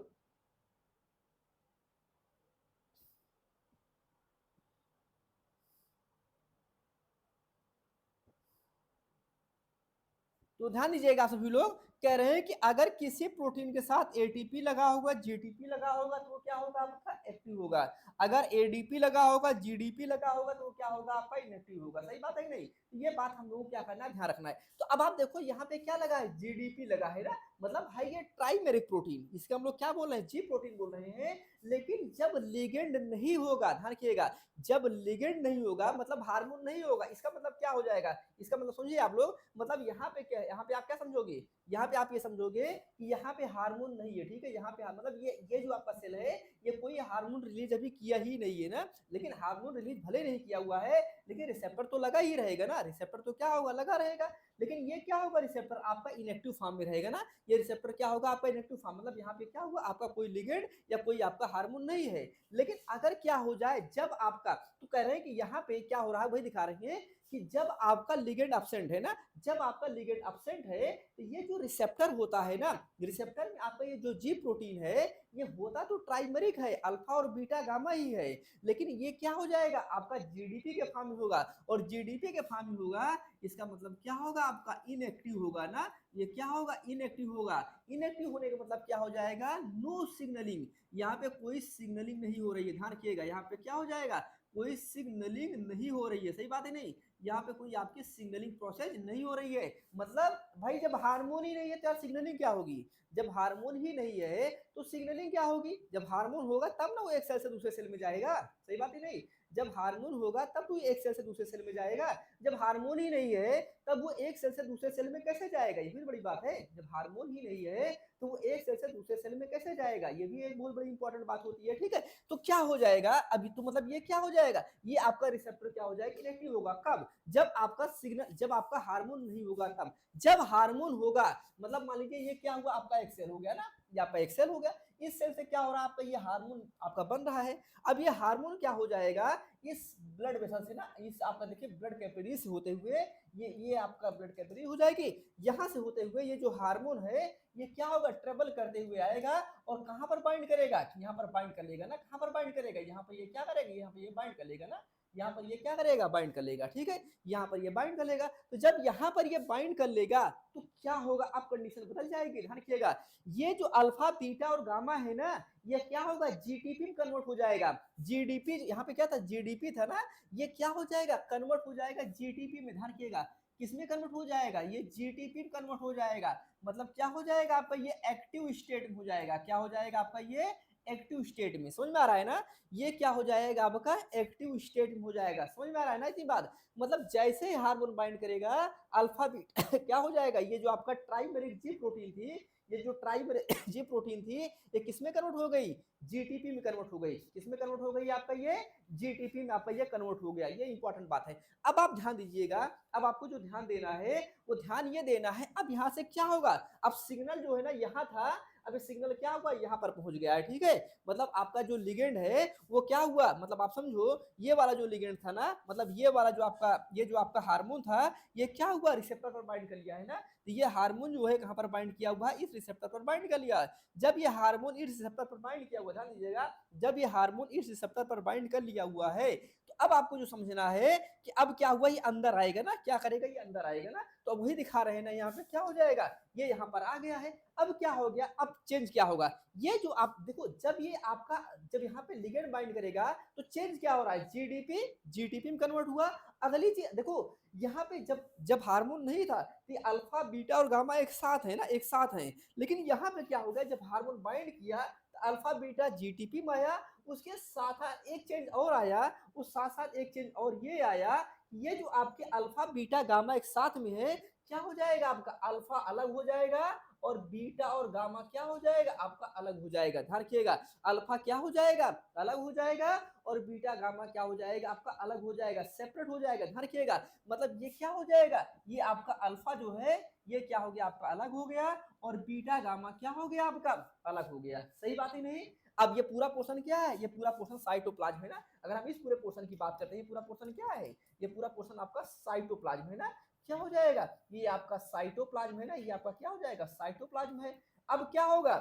तो ध्यान दीजिएगा सभी लोग कह रहे हैं कि अगर किसी प्रोटीन के साथ एटीपी लगा होगा, जीटीपी लगा होगा तो क्या होगा आपका एक्टिव होगा। अगर एडीपी लगा होगा, जीडीपी लगा होगा तो क्या होगा आपका इनएक्टिव होगा। सही बात है कि नहीं? ये बात हम लोगों को क्या करना है, ध्यान रखना है। तो अब आप देखो यहाँ पे क्या लगा है, जीडीपी लगा है ना, मतलब है ये ट्राइमेरिक प्रोटीन, इसके हम लोग क्या बोल रहे हैं, जी प्रोटीन बोल रहे हैं। लेकिन जब लिगेंड नहीं होगा, ध्यान रखिएगा, जब लिगेंड नहीं होगा मतलब हार्मोन नहीं होगा, इसका मतलब क्या हो जाएगा, इसका मतलब समझिए आप लोग, मतलब यहाँ पे क्या, यहाँ पे आप क्या समझोगे, यहाँ पे आप ये समझोगे कि यहाँ पे हार्मोन नहीं है, ठीक है, यहाँ पे मतलब ये जो आपका सेल है ये कोई हार्मोन रिलीज अभी किया ही नहीं है ना। लेकिन हार्मोन रिलीज भले नहीं किया हुआ है लेकिन रिसेप्टर तो लगा ही रहेगा ना, रिसेप्टर तो क्या होगा, लगा रहेगा। लेकिन ये क्या होगा, रिसेप्टर आपका इनएक्टिव फॉर्म में रहेगा ना, ये रिसेप्टर क्या होगा आपका इनएक्टिव फॉर्म, मतलब यहाँ पे क्या हुआ, आपका कोई लिगेंड या कोई आपका हार्मोन नहीं है। लेकिन अगर क्या हो जाए, जब आपका, तो कह रहे हैं कि यहाँ पे क्या हो रहा है वही दिखा रहे हैं कि जब आपका लिगेंड एब्सेंट है ना, जब आपका लिगेंड एब्सेंट है तो ये जो रिसेप्टर होता है ना, रिसेप्टर में आपका ये जो जी प्रोटीन है ये होता तो ट्राइमेरिक है, अल्फा और बीटा गामा ही है। लेकिन ये क्या हो जाएगा आपका जीडीपी के फॉर्म में होगा, और जीडीपी के फॉर्म में होगा इसका मतलब क्या होगा आपका इनएक्टिव होगा ना, ये क्या होगा इनएक्टिव होगा। इनएक्टिव होने का मतलब क्या हो जाएगा, नो सिग्नलिंग, यहाँ पे कोई सिग्नलिंग नहीं हो रही है, ध्यान रखिएगा, यहाँ पे क्या हो जाएगा, कोई सिग्नलिंग नहीं हो रही है। सही बात है नहीं, यहाँ पे कोई आपकी सिग्नलिंग प्रोसेस नहीं हो रही है। मतलब भाई जब हार्मोन ही नहीं है तो यार सिग्नलिंग क्या होगी, जब हार्मोन ही नहीं है तो सिग्नलिंग क्या होगी, जब हार्मोन होगा तब ना वो एक सेल से दूसरे सेल में जाएगा। सही बात है नहीं, जब हार्मोन होगा तब वो एक सेल से दूसरे सेल में जाएगा, जब हार्मोन ही नहीं है तब वो एक सेल से दूसरे सेल में कैसे जाएगा, ये भी बड़ी बात है, जब हार्मोन ही नहीं है तो वो एक सेल से दूसरे सेल में कैसे जाएगा, ये भी एक बहुत बड़ी इंपॉर्टेंट बात होती है, ठीक है। तो क्या हो जाएगा अभी, तो मतलब ये क्या हो जाएगा, ये आपका रिसेप्टर क्या हो जाएगा, इनएक्टिव होगा। कब, जब आपका सिग्नल, जब आपका हार्मोन नहीं होगा तब। जब हार्मोन होगा मतलब मान लीजिए ये क्या हुआ, आपका एक सेल हो गया ना, ये आपका एक सेल हो गया, इस सेल से क्या हो रहा है आपका, ये हार्मोन आपका बन रहा है। अब ये हार्मोन क्या हो जाएगा, इस ब्लड वेसल से ना, इस आपका देखिए ब्लड कैपिलरी से होते हुए ये आपका ब्लड कैपिलरी हो जाएगी, यहाँ से होते हुए ये जो हार्मोन है ये क्या होगा, ट्रेवल करते हुए आएगा और कहां पर बाइंड करेगा, यहाँ पर बाइंड कर लेगा ना, कहां पर बाइंड करेगा, यहाँ पर ये क्या करेगा, यहाँ पर ये बाइंड कर लेगा ना, यहाँ पर ये क्या करेगा, बाइंड कर लेगा, ठीक है, यहाँ पर ये बाइंड कर लेगा। तो जब यहाँ पर ये बाइंड कर लेगा तो क्या होगा, अब कंडीशन बदल जाएगी, ध्यान रखिएगा, ये जो अल्फा बीटा और गामा है ना ये क्या होगा, जीटीपी में कन्वर्ट हो जाएगा। जीडीपी यहाँ पे क्या था, जीडीपी था ना, ये क्या हो जाएगा, कन्वर्ट हो जाएगा जीटीपी में, ध्यान रखिएगा, किसमें कन्वर्ट हो जाएगा, ये जीटीपी में कन्वर्ट हो जाएगा। मतलब क्या हो जाएगा आपका, ये एक्टिव स्टेट में हो जाएगा, क्या हो जाएगा आपका ये एक्टिव स्टेट में, समझ में आ रहा है ना, ये क्या हो जाएगा आपका एक्टिव स्टेट में हो जाएगा, समझ में आ रहा है ना इतनी बात। मतलब जैसे ही हार्मोन बाइंड करेगा अल्फा बीटा क्या हो जाएगा, ये जो आपका ट्राइमेरिक जी प्रोटीन थी, ये जो ट्राइमेरिक जी प्रोटीन थी ये किसमें कन्वर्ट हो गई, जीटीपी में कन्वर्ट हो गई, किसमें कन्वर्ट हो गई आपका ये जीटीपी में आपका ये कन्वर्ट हो गया, ये इंपॉर्टेंट बात है। अब आप ध्यान दीजिएगा, अब आपको जो ध्यान देना है वो ध्यान ये देना है, अब यहाँ से क्या होगा, अब सिग्नल जो है ना यहाँ था, अब सिग्नल क्या हुआ, यहाँ पर पहुंच गया है, ठीक है। मतलब आपका जो लिगेंड है वो क्या हुआ, मतलब आप समझो ये वाला जो लिगेंड था ना, मतलब ये वाला जो आपका, ये जो आपका हार्मोन था ये क्या हुआ, रिसेप्टर पर बाइंड कर लिया है ना, तो ये हार्मोन जो है कहां पर बाइंड किया हुआ है, इस रिसेप्टर पर बाइंड कर लिया। जब ये हार्मोन इस रिसेप्टर पर बाइंड किया हुआ, ध्यान दीजिएगा, जब ये हार्मोन इस रिसेप्टर पर बाइंड कर लिया हुआ है तो अब आपको जो समझना है कि अब क्या हुआ, ये अंदर आएगा ना, क्या करेगा, ये अंदर आएगा ना, तो अब वही दिखा रहे हैं ना, यहाँ पे क्या हो जाएगा, ये यहाँ पर आ गया है। अब क्या हो गया, अब चेंज क्या होगा, ये जो आप देखो, जब ये आपका, जब यहाँ पे लिगेंड बाइंड करेगा तो चेंज क्या हो रहा है, जीडीपी जीटीपी में कन्वर्ट हुआ। अगली चीज देखो, यहाँ पे जब जब हार्मोन नहीं था तो अल्फा बीटा और गामा एक साथ है ना, एक साथ है। लेकिन यहाँ पे क्या हो गया, जब हार्मोन बाइंड किया तो अल्फा बीटा जीटीपी में आया, उसके साथ एक चेंज और आया, उस साथ साथ एक चेंज और ये आया, ये जो आपके अल्फा बीटा गामा एक साथ में है, क्या हो जाएगा आपका, अल्फा अलग हो जाएगा और बीटा और गामा क्या हो जाएगा आपका अलग हो जाएगा। ध्यान रखिएगा, अल्फा क्या हो जाएगा, अलग हो जाएगा, और बीटा गामा क्या हो जाएगा आपका अलग हो जाएगा, सेपरेट हो जाएगा। ध्यान रखिएगा, मतलब ये क्या हो जाएगा, ये आपका अल्फा जो है ये क्या हो गया आपका अलग हो गया, और बीटा गामा क्या हो गया आपका अलग हो गया। सही बात ही नहीं। अब ये पूरा पोर्शन क्या है, ये पूरा पोर्शन साइटोप्लाज्म है ना। अगर हम इस पूरे पोर्शन की बात करते हैं, पूरा पोर्शन क्या है, ये पूरा पोर्शन आपका साइटोप्लाज्म है ना। क्या हो जाएगा, ये आपका साइटोप्लाज्म है ना, ये आपका क्या हो जाएगा, साइटोप्लाज्म है। अब क्या होगा,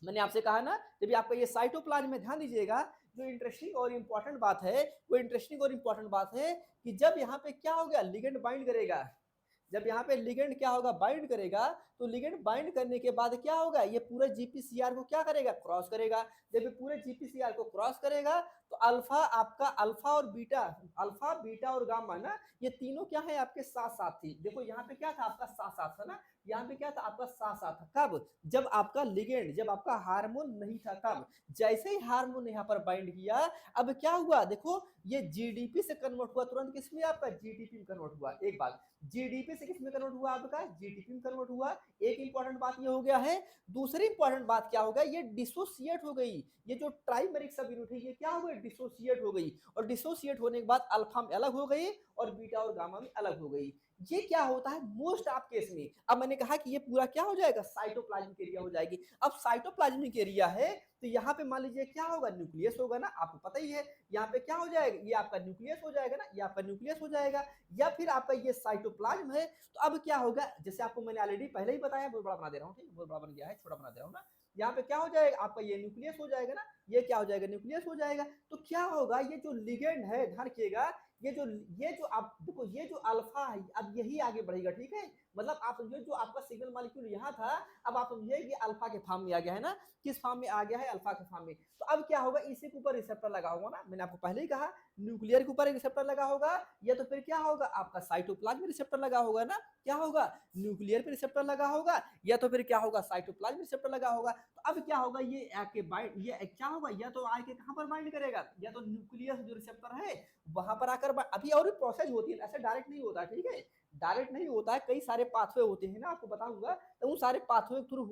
मैंने आपसे कहा ना, जब आपका ये साइटोप्लाज्म में, ध्यान दीजिएगा, जो इंटरेस्टिंग और इंपॉर्टेंट बात है, वो इंटरेस्टिंग और इंपॉर्टेंट बात है कि जब यहाँ पे क्या हो गया, लिगेंड बाइंड करेगा, जब यहाँ पे लिगेंड क्या होगा, बाइंड करेगा, तो लिगेंड बाइंड करने के बाद क्या होगा, ये पूरे जीपीसीआर को क्या करेगा, क्रॉस करेगा। जब ये पूरे जीपीसीआर को क्रॉस करेगा तो अल्फा आपका, अल्फा बीटा और गामा ना, ये तीनों क्या है आपके साथ साथ थी। देखो यहाँ पे क्या था आपका साथ साथ था ना, यहाँ पे क्या था आपका साथ साथ था। कब, जब आपका लिगेंड, जब आपका हार्मोन नहीं था तब। जैसे ही हार्मोन यहाँ पर बाइंड किया, अब क्या हुआ देखो, ये जीडीपी से कन्वर्ट हुआ तुरंत किसमें, आपका जीडीपी में कन्वर्ट हुआ। एक बात, जीडीपी से किसमें कन्वर्ट हुआ, आपका जीडीपी में कन्वर्ट हुआ। एक इंपॉर्टेंट बात ये हो गया है। दूसरी इंपॉर्टेंट बात क्या होगा, ये डिसोसिएट हो गई। ये जो ट्राइमेरिक सब यूनिट है ये क्या हो गई, डिसोसिएट हो गई। और डिसोसिएट होने के बाद अल्फा में अलग हो गई और बीटा और गामा में अलग हो गई। ये क्या होता है मोस्ट ऑफ केस में। अब मैंने कहा कि ये पूरा क्या हो जाएगा, साइटोप्लाज्मिक एरिया हो जाएगी। अब साइटोप्लाज्मिक एरिया है तो यहाँ पे मान लीजिए क्या होगा, न्यूक्लियस होगा ना, आपको पता ही है। यहाँ पे क्या हो जाएगा, ये आपका न्यूक्लियस हो जाएगा ना, ये आपका न्यूक्लियस हो जाएगा। या फिर आपका ये साइटोप्लाज्म है। तो अब क्या होगा, जैसे आपको मैंने ऑलरेडी पहले ही बताया, बहुत बड़ा बना दे रहा हूँ, ठीक है, बहुत बड़ा बन गया है, छोटा बना दे रहा हूँ ना। यहाँ पे क्या हो जाएगा आपका, ये न्यूक्लियस हो जाएगा ना, ये क्या हो जाएगा, न्यूक्लियस हो जाएगा। तो क्या होगा, ये जो लिगेंड है, ध्यान रखिएगा, ये जो आप देखो, ये जो अल्फा है अब यही आगे बढ़ेगा, ठीक है। मतलब आप समझो जो आपका सिग्नल मॉलिक्यूल यहाँ था, अब आप समझिए कि अल्फा के फॉर्म में आ गया है ना। किस फॉर्म में आ गया है, अल्फा के फॉर्म में। तो अब क्या होगा, इसी के ऊपर रिसेप्टर लगा होगा ना, मैंने आपको पहले ही कहा, न्यूक्लियर के ऊपर रिसेप्टर लगा होगा, या तो फिर क्या होगा आपका साइटोप्लाज्म में रिसेप्टर लगा होगा ना। क्या होगा, न्यूक्लियर पे रिसेप्टर लगा होगा, या तो फिर क्या होगा, साइटोप्लाज्म में रिसेप्टर लगा होगा। तो अब क्या होगा, ये आके बाइंड, ये क्या होगा, या तो आके कहां पर बाइंड करेगा, या तो न्यूक्लियस जो रिसेप्टर है वहां पर आकर, अभी और भी प्रोसेस होती है, ऐसे डायरेक्ट नहीं होता, ठीक है। डायरेक्ट नहीं होता है, कई सारे पाथवे होते हैं ना, आपको बताऊंगा। तो उन सारे पाथवे के थ्रू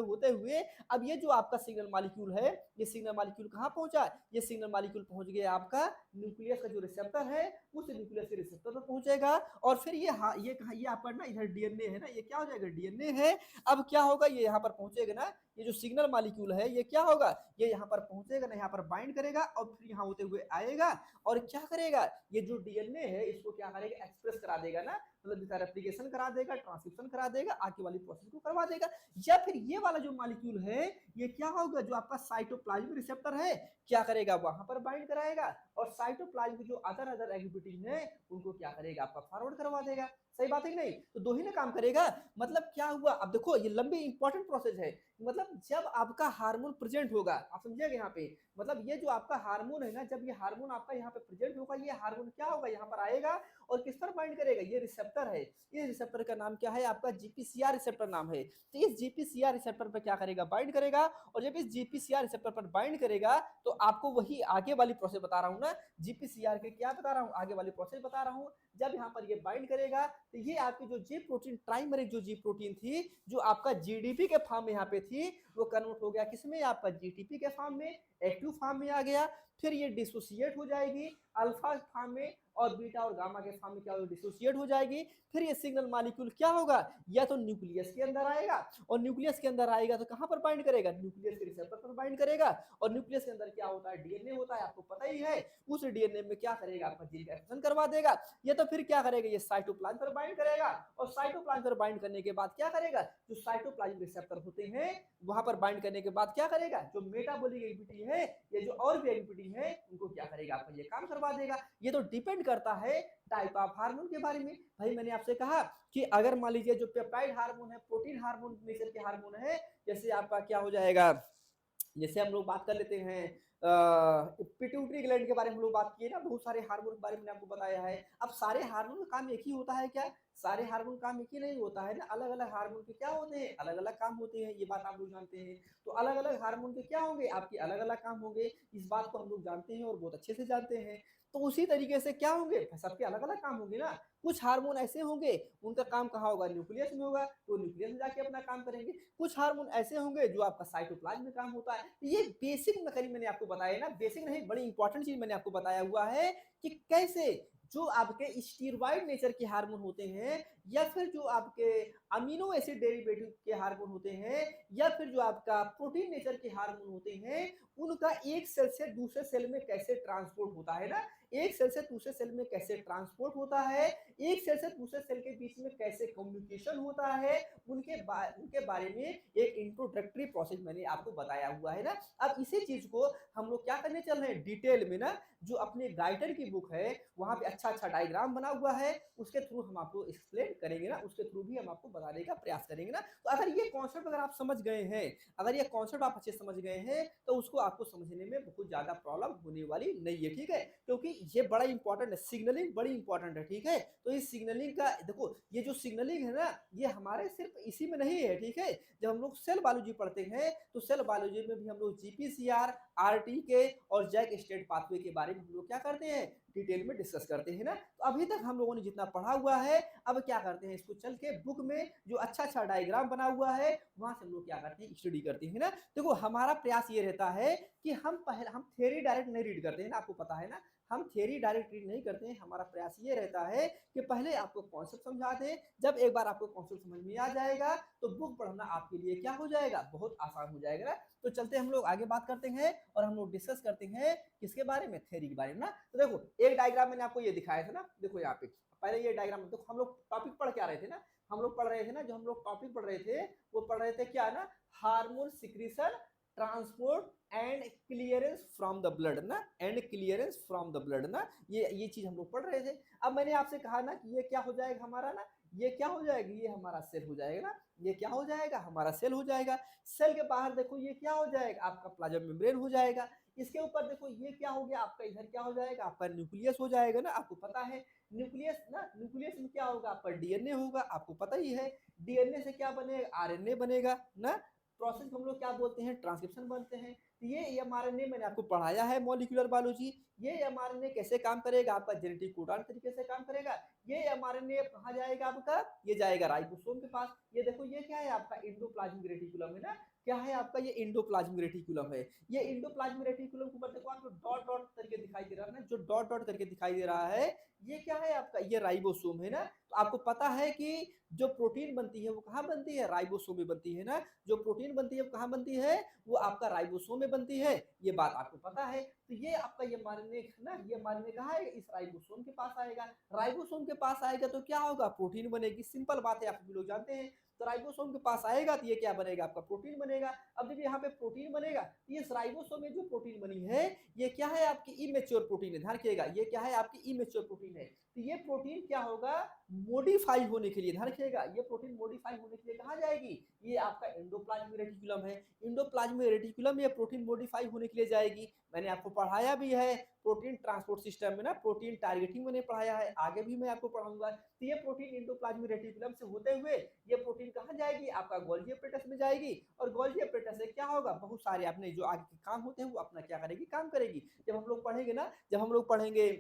होते हुए अब ये जो आपका सिग्नल मॉलिक्यूल है, ये सिग्नल मॉलिक्यूल कहां पहुंचा, ये सिग्नल मॉलिक्यूल पहुंच गया आपका न्यूक्लियस का जो रिसेप्टर है, उस न्यूक्लियस के रिसेप्टर पर पहुंचेगा। और फिर ये कहा, ये आपका ना इधर डीएनए है ना, ये क्या हो जाएगा, डीएनए है। अब क्या होगा, ये यहाँ पर पहुंचेगा ना, ये जो सिग्नल मॉलिक्यूल है ये क्या होगा, ये यहाँ पर पहुंचेगा ना, यहाँ पर बाइंड करेगा और फिर यहाँ होते हुए आएगा। और क्या करेगा, ये जो डीएनए है इसको क्या करेगा, एक्सप्रेस करा देगा ना, मतलब रेप्लिकेशन करा देगा, ट्रांसक्रिप्शन करा देगा, आगे वाली प्रोसेस को करवा देगा। या फिर ये वाला जो मॉलिक्यूल है ये क्या होगा, जो आपका साइटोप्लाज्मिक रिसेप्टर है, क्या करेगा, वहां पर बाइंड कराएगा। और साइटोप्लाज्म की जो अदर एक्टिविटीज है उनको क्या करेगा, आपका फॉरवर्ड करवा देगा। सही बात है कि नहीं, तो दो ही ना काम करेगा। मतलब क्या हुआ, अब देखो ये लंबी इंपॉर्टेंट प्रोसेस है। मतलब जब आपका हार्मोन प्रेजेंट होगा, आप समझिएगा यहाँ पे, मतलब ये जो आपका हार्मोन है ना, जब ये हार्मोन आपका यहाँ पे प्रेजेंट होगा, ये हार्मोन क्या होगा, यहाँ पर आएगा और किस पर बाइंड करेगा, ये रिसेप्टर है। ये रिसेप्टर का नाम क्या है, आपका जीपीसीआर रिसेप्टर नाम है। तो इस जीपीसीआर रिसेप्टर पर क्या करेगा, बाइंड करेगा। और जब इस जीपीसीआर रिसेप्टर पर बाइंड करेगा तो आपको वही आगे वाली प्रोसेस बता रहा हूँ ना, जीपीसीआर के क्या बता रहा हूँ, आगे वाली प्रोसेस बता रहा हूँ। जब यहाँ पर ये बाइंड करेगा तो ये आपकी जो जी प्रोटीन, ट्राइमेरिक जो जी प्रोटीन थी, जो आपका जीडीपी के फॉर्म में यहाँ पे थी, वो कन्वर्ट हो गया किसमें, आपका जीटीपी के फॉर्म में, एक्टिव फॉर्म में आ गया। फिर ये डिसोसिएट हो जाएगी अल्फा फॉर्म में, और बीटा और गामा के फॉर्म में क्या होगा, डिसोसिएट हो जाएगी। फिर ये सिग्नल मॉलिक्यूल क्या होगा, या तो न्यूक्लियस के अंदर आएगा, और न्यूक्लियस के अंदर आएगा तो कहां पर बाइंड करेगा, न्यूक्लियस के रिसेप्टर पर बाइंड करेगा। और न्यूक्लियस के अंदर क्या होता है, डीएनए होता है, आपको पता ही है। उस डीएनए में क्या करेगा, आपका जीन का एक्सप्रेशन करवा देगा। ये तो फिर क्या करेगा, ये साइटोप्लाज्म पर बाइंड करेगा। और साइटोप्लाज्म पर बाइंड करने के बाद क्या करेगा, जो साइटोप्लाज्म रिसेप्टर होते हैं वहां पर बाइंड करने के बाद क्या करेगा, जो मेटाबॉलिक एक्टिविटी है, ये जो और भी एक्टिविटी है उनको क्या करेगा, आपका ये काम करवा देगा। ये तो डिपेंड करता है टाइप ऑफ हार्मोन के बारे में। भाई मैंने आपसे कहा कि अगर मान लीजिए जो पेप्टाइड हार्मोन है, प्रोटीन हार्मोन नेचर के हार्मोन है, जैसे आपका क्या हो जाएगा, जैसे हम लोग बात कर लेते हैं पिट्यूटरी ग्लैंड के बारे में हम लोग बात किए ना, बहुत सारे हार्मोन के बारे में आपको बताया है। अब सारे हार्मोन का काम एक ही होता है क्या, सारे हार्मोन काम एक ही नहीं होता है ना, अलग अलग हार्मोन के क्या होते हैं, अलग अलग काम होते हैं, ये बात आप लोग जानते हैं। तो अलग अलग हार्मोन के क्या होंगे, आपके अलग अलग काम होंगे, इस बात को हम लोग जानते हैं और बहुत अच्छे से जानते हैं। तो उसी तरीके से क्या होंगे, सबके अलग अलग काम होंगे ना। कुछ हार्मोन ऐसे होंगे उनका काम कहाँ होगा, न्यूक्लियस में होगा, तो न्यूक्लियस में जाके अपना काम करेंगे। कुछ हार्मोन ऐसे होंगे जो आपका साइटोप्लाज्म में काम होता है। ये बेसिक मैंने आपको बताया ना, बेसिक नहीं बड़ी इंपॉर्टेंट चीज मैंने आपको बताया हुआ है कि कैसे जो आपके स्टीरॉइड नेचर के हार्मोन होते हैं, या फिर जो आपके अमीनो एसिड डेरिवेटिव के हार्मोन होते हैं, या फिर जो आपका प्रोटीन नेचर के हार्मोन होते हैं, उनका एक सेल से दूसरे सेल में कैसे ट्रांसपोर्ट होता है ना, एक सेल से दूसरे सेल में कैसे ट्रांसपोर्ट होता है, एक सेल से दूसरे सेल के बीच में कैसे कम्युनिकेशन होता है, उनके बारे में एक इंट्रोडक्टरी प्रोसेस मैंने आपको बताया हुआ है ना। अब इसी चीज को हम लोग क्या करने चल रहे हैं डिटेल में ना, जो अपने गाइडर की बुक है वहां पे अच्छा अच्छा डायग्राम बना हुआ है, उसके थ्रू हम आपको एक्सप्लेन करेंगे ना, उसके थ्रू भी हम आपको बताने का प्रयास करेंगे ना। तो अगर ये कॉन्सेप्ट अगर आप समझ गए हैं, अगर ये कॉन्सेप्ट आप अच्छे समझ गए हैं, तो उसको आपको समझने में बहुत ज्यादा प्रॉब्लम होने वाली नहीं है, ठीक है। क्योंकि ये बड़ा इंपॉर्टेंट है, सिग्नलिंग बड़ी इंपॉर्टेंट है, ठीक है। तो इस सिग्नलिंग का देखो, ये जो सिग्नलिंग है ना, ये हमारे सिर्फ इसी में नहीं है, ठीक है। जब हम लोग सेल बायोलॉजी पढ़ते हैं तो सेल बायोलॉजी में भी हम लोग जीपीसीआर, आरटीके और जैक स्टेट पाथवे के बारे में हम लोग क्या करते हैं, डिटेल में डिस्कस करते हैं ना। तो अभी तक हम लोगों ने जितना पढ़ा हुआ है, अब क्या करते हैं, इसको चल के बुक में जो अच्छा अच्छा डायग्राम बना हुआ है वहां से हम लोग क्या करते हैं, स्टडी करते हैं ना। देखो हमारा प्रयास ये रहता है कि हम थ्योरी डायरेक्ट नहीं रीड करते हैं ना, आपको पता है ना, हम थ्योरी डायरेक्ट रीड नहीं करते हैं। हमारा प्रयास ये रहता है कि पहले आपको कॉन्सेप्ट समझा दें, जब एक बार आपको कॉन्सेप्ट समझ में आ जाएगा तो बुक पढ़ना आपके लिए क्या हो जाएगा, बहुत आसान हो जाएगा ना। तो चलते हम लोग आगे बात करते हैं और हम लोग डिस्कस करते हैं किसके बारे में, थ्योरी के बारे में ना। तो देखो एक डायग्राम मैंने आपको ये दिखाया था ना, देखो यहाँ पे पहले ये डायग्राम, देखो हम लोग टॉपिक पढ़ क्या रहे थे ना, हम लोग पढ़ रहे थे ना, जो हम लोग टॉपिक पढ़ रहे थे वो पढ़ रहे थे क्या ना, hormone secretion, transport and clearance from the blood ना, and clearance from the blood ना, ये चीज हम लोग पढ़ रहे थे। अब मैंने आपसे कहा ना कि ये क्या हो जाएगा हमारा ना, ये क्या हो जाएगा, ये हमारा सेल हो जाएगा ना, ये क्या हो जाएगा, हमारा सेल हो जाएगा। सेल के बाहर देखो ये क्या हो जाएगा, आपका प्लाज्मा मेम्ब्रेन हो जाएगा। इसके ऊपर देखो ये क्या हो गया, आपका इधर क्या हो जाएगा, आपका न्यूक्लियस हो जाएगा ना, आपको पता है न्यूक्लियस ना, न्यूक्लियस में क्या होगा, आपका डीएनए होगा, आपको पता ही है। डीएनए से क्या बनेगा, आरएनए बनेगा ना। प्रोसेस हम लोग क्या बोलते हैं, ट्रांसक्रिप्शन बनते हैं। तो ये एमआरएनए मैंने आपको पढ़ाया है मॉलिक्यूलर बायोलॉजी। ये एमआरएनए कैसे काम करेगा, आपका जेनेटिक कोडान तरीके से काम करेगा। ये एमआरएनए कहाँ जाएगा आपका, ये जाएगा राइबोसोम के पास। ये देखो ये क्या है, आपका एंडोप्लाज्मिक रेटिकुलम है ना, क्या है आपका, ये एंडोप्लाज्मिक रेटिकुलम है। ये एंडोप्लाज्मिक रेटिकुलम के ऊपर देखो आपको डॉट डॉट करके दिखाई दे रहा है ना, जो डॉट डॉट करके दिखाई दे रहा है, ये क्या है आपका, ये राइबोसोम है ना। तो आपको पता है कि जो प्रोटीन बनती है वो कहाँ बनती है, राइबोसोम में बनती है ना। जो प्रोटीन बनती है वो कहाँ बनती है, वो आपका राइबोसोम में बनती है, ये बात आपको पता है। तो ये आपका ये मारने ना, ये मारने कहाँ आएगा, इस राइबोसोम के पास आएगा। राइबोसोम के पास आएगा तो क्या होगा, प्रोटीन बनेगी, सिंपल बात है, आप सभी लोग जानते हैं। तो राइबोसोम के पास आएगा तो ये क्या बनेगा, आपका प्रोटीन बनेगा। अब जब यहाँ पे प्रोटीन बनेगा तो ये राइबोसोम में जो प्रोटीन बनी है ये क्या है, आपकी इमेच्योर प्रोटीन है, ध्यान रखिएगा, ये क्या है, आपकी इमेच्योर प्रोटीन है। तो ये प्रोटीन क्या होगा, मॉडिफाई होने के लिए, ध्यान रखिएगा, ये प्रोटीन मॉडिफाई होने के लिए कहाँ जाएगी, ये आपका एंडोप्लाज्मिक रेटिकुलम है। एंडोप्लाज्मिक रेटिकुलम ये प्रोटीन मॉडिफाई होने के लिए जाएगी। मैंने आपको पढ़ाया भी है प्रोटीन ट्रांसपोर्ट सिस्टम में ना, प्रोटीन टारगेटिंग मैंने पढ़ाया है, आगे भी मैं आपको पढ़ाऊंगा। तो ये प्रोटीन एंडोप्लाज्मिक रेटिकुलम से होते हुए ये प्रोटीन कहाँ जाएगी, आपका गोल्गी एपरेटस में जाएगी। और गोल्गी एपरेटस से क्या होगा, बहुत सारे अपने जो आगे के काम होते हैं वो अपना क्या करेगी, काम करेगी। जब हम लोग पढ़ेंगे ना, जब हम लोग पढ़ेंगे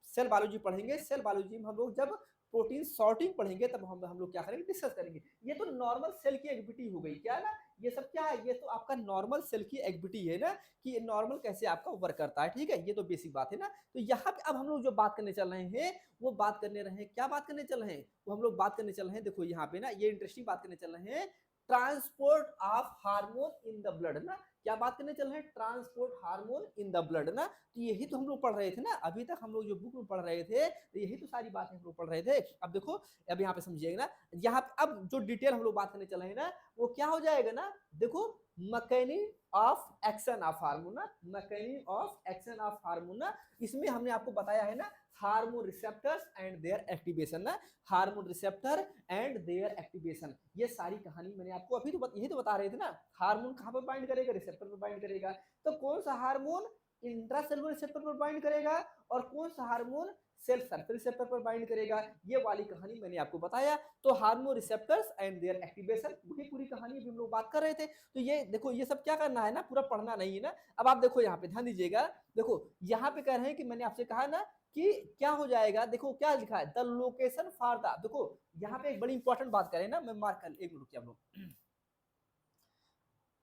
सेल बायोलॉजी पढ़ेंगे, सेल बायोलॉजी में हम लोग जब प्रोटीन सॉर्टिंग पढ़ेंगे तब हम लोग क्या करेंगे, डिस्कस करेंगे। ये तो नॉर्मल सेल की एक्टिविटी हो गई क्या ना, ये सब क्या है, ये तो आपका नॉर्मल सेल की एक्टिविटी है ना, कि नॉर्मल कैसे आपका वर्क करता है, ठीक है, ये तो बेसिक बात है ना। तो यहाँ पे अब हम लोग जो बात करने चल रहे हैं वो बात करने रहे हैं, क्या बात करने चल रहे हैं, वो हम लोग बात करने चल रहे हैं, देखो यहाँ पे ना ये इंटरेस्टिंग बात करने चल रहे हैं, transport of hormone in the blood ना। क्या बात करने चल रहे हैं, transport hormone in the blood ना। तो यही तो हम लोग पढ़ रहे थे ना, अभी तक हम लोग जो बुक में पढ़ रहे थे तो यही तो सारी बातें हम लोग पढ़ रहे थे। अब देखो, अब यहाँ पे समझिएगा ना, यहाँ पे अब जो डिटेल हम लोग बात करने चल रहे हैं ना वो क्या हो जाएगा ना, देखो mechanism of action of hormone ना, mechanism of action of hormone ना। इसमें हमने आपको बताया है ना, hormone receptors and their activation ना, hormone receptor and their activation, ये सारी कहानी मैंने आपको अभी तो यही तो बता रहे थे ना। हार्मोन कहाँ पर बाइंड करेगा, रिसेप्टर पर बाइंड करेगा। तो कौन सा हार्मोन इंट्रासेलुलर रिसेप्टर पर बाइंड करेगा और कौन सा हार्मोन सेल सरफेस रिसेप्टर पर बाइंड करेगा, ये वाली कहानी मैंने आपको बताया। तो hormone receptors and their activation, वही पूरी कहानी अभी हम लोग बात कर रहे थे। तो ये देखो, ये सब क्या करना है ना, पूरा पढ़ना नहीं है ना। अब आप देखो यहाँ पे ध्यान दीजिएगा, देखो यहाँ पे कह रहे हैं कि मैंने आपसे कहा ना कि क्या हो जाएगा, देखो क्या लिखा है, द लोकेशन फॉर द, देखो यहाँ पे एक बड़ी इंपॉर्टेंट बात करें ना, मैं मार्क कर, एक मिनट रुकिए आप लोग।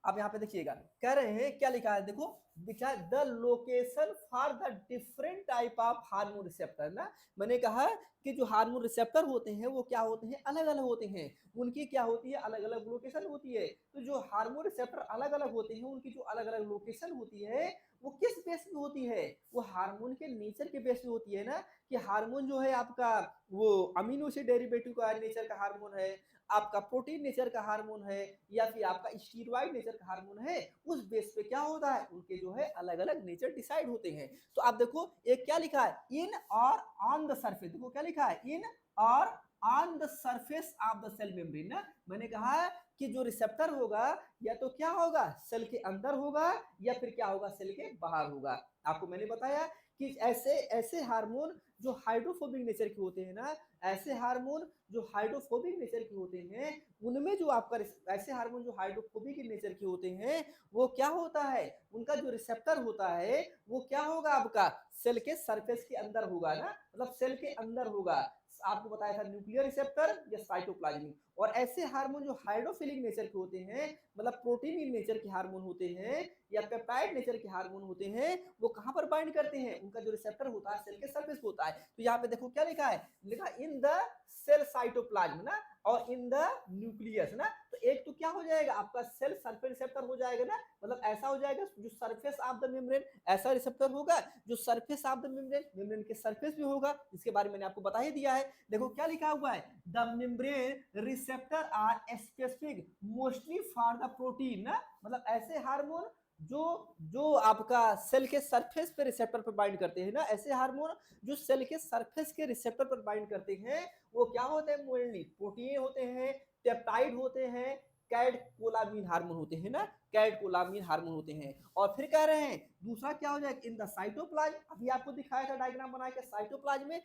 अब यहाँ पे देखिएगा, कह रहे हैं क्या लिखा है, देखो लिखा है the location for the different type of hormone receptor ना। मैंने कहा के जो हार्मोन रिसेप्टर होते हैं वो क्या होते हैं, अलग अलग होते हैं, उनकी क्या होती है, अलग अलग लोकेशन होती है। तो जो हार्मोन रिसेप्टर अलग अलग होते हैं उनकी जो अलग अलग लोकेशन होती है वो किस बेस पे होती है, वो हार्मोन के नेचर के बेस पे होती है ना, कि हार्मोन जो है आपका वो अमीनो एसिड डेरिवेटिव का नेचर का हार्मोन है, आपका प्रोटीन नेचर का हार्मोन है, या फिर आपका स्टीरॉयड नेचर का हार्मोन है, उस बेस पे क्या होता है, उनके जो है अलग अलग नेचर डिसाइड होते हैं। तो आप देखो एक क्या लिखा है, इन और ऑन द सरफेस, देखो क्या लिखा है, इन और on the surface of the cell membrane ना, मैंने कहा कि जो रिसेप्टर होगा या तो क्या होगा, सेल के अंदर होगा या फिर क्या होगा, सेल के बाहर होगा। आपको मैंने बताया कि ऐसे ऐसे हार्मोन जो हाइड्रोफोबिक नेचर के होते हैं ना, ऐसे हार्मोन जो हाइड्रोफोबिक नेचर के होते हैं, उनमें जो आपका ऐसे हार्मोन जो हाइड्रोफोबिक नेचर के होते हैं वो क्या होता है, उनका जो रिसेप्टर होता है वो क्या होगा, आपका सेल के सरफेस के अंदर होगा ना, मतलब सेल के अंदर होगा। आपको बताया था न्यूक्लियर रिसेप्टर या साइटोप्लाज्मिक। और ऐसे हार्मोन जो हाइड्रोफिलिक नेचर के होते हैं, मतलब प्रोटीन इन नेचर के हार्मोन होते हैं या पेप्टाइड नेचर के हार्मोन होते हैं, वो कहां पर बाइंड करते हैं, उनका जो रिसेप्टर होता है सेल के सरफेस होता है। तो यहाँ पे देखो क्या लिखा है, लिखा इन द सेल साइटोप्लाज्म ना, और इन द न्यूक्लियस ना। तो एक तो क्या हो जाएगा आपका सेल सरफेस रिसेप्टर हो जाएगा ना, मतलब ऐसा हो जाएगा जो सरफेस ऑफ द मेम्ब्रेन ऐसा रिसेप्टर होगा, जो surface of the membrane membrane के सरफेस भी होगा, इसके बारे में मैंने आपको बता ही दिया है। देखो क्या लिखा हुआ है, the membrane receptor are specific mostly for the protein ना, मतलब ऐसे हार्मोन जो जो आपका सेल के सरफेस पे रिसेप्टर पर बाइंड करते हैं ना, ऐसे हार्मोन जो सेल के सरफेस के रिसेप्टर पर बाइंड करते हैं वो क्या होते हैं, मोनली प्रोटीन होते हैं, पेप्टाइड होते हैं, कैटकोलामिन हार्मोन होते हैं ना, कैटकोलामिन हार्मोन होते हैं। और फिर कह रहे हैं दूसरा क्या हो जाएगा, इन द साइटोप्लाज्म, अभी आपको दिखाया था डायग्राम बना के साइटोप्लाज्म में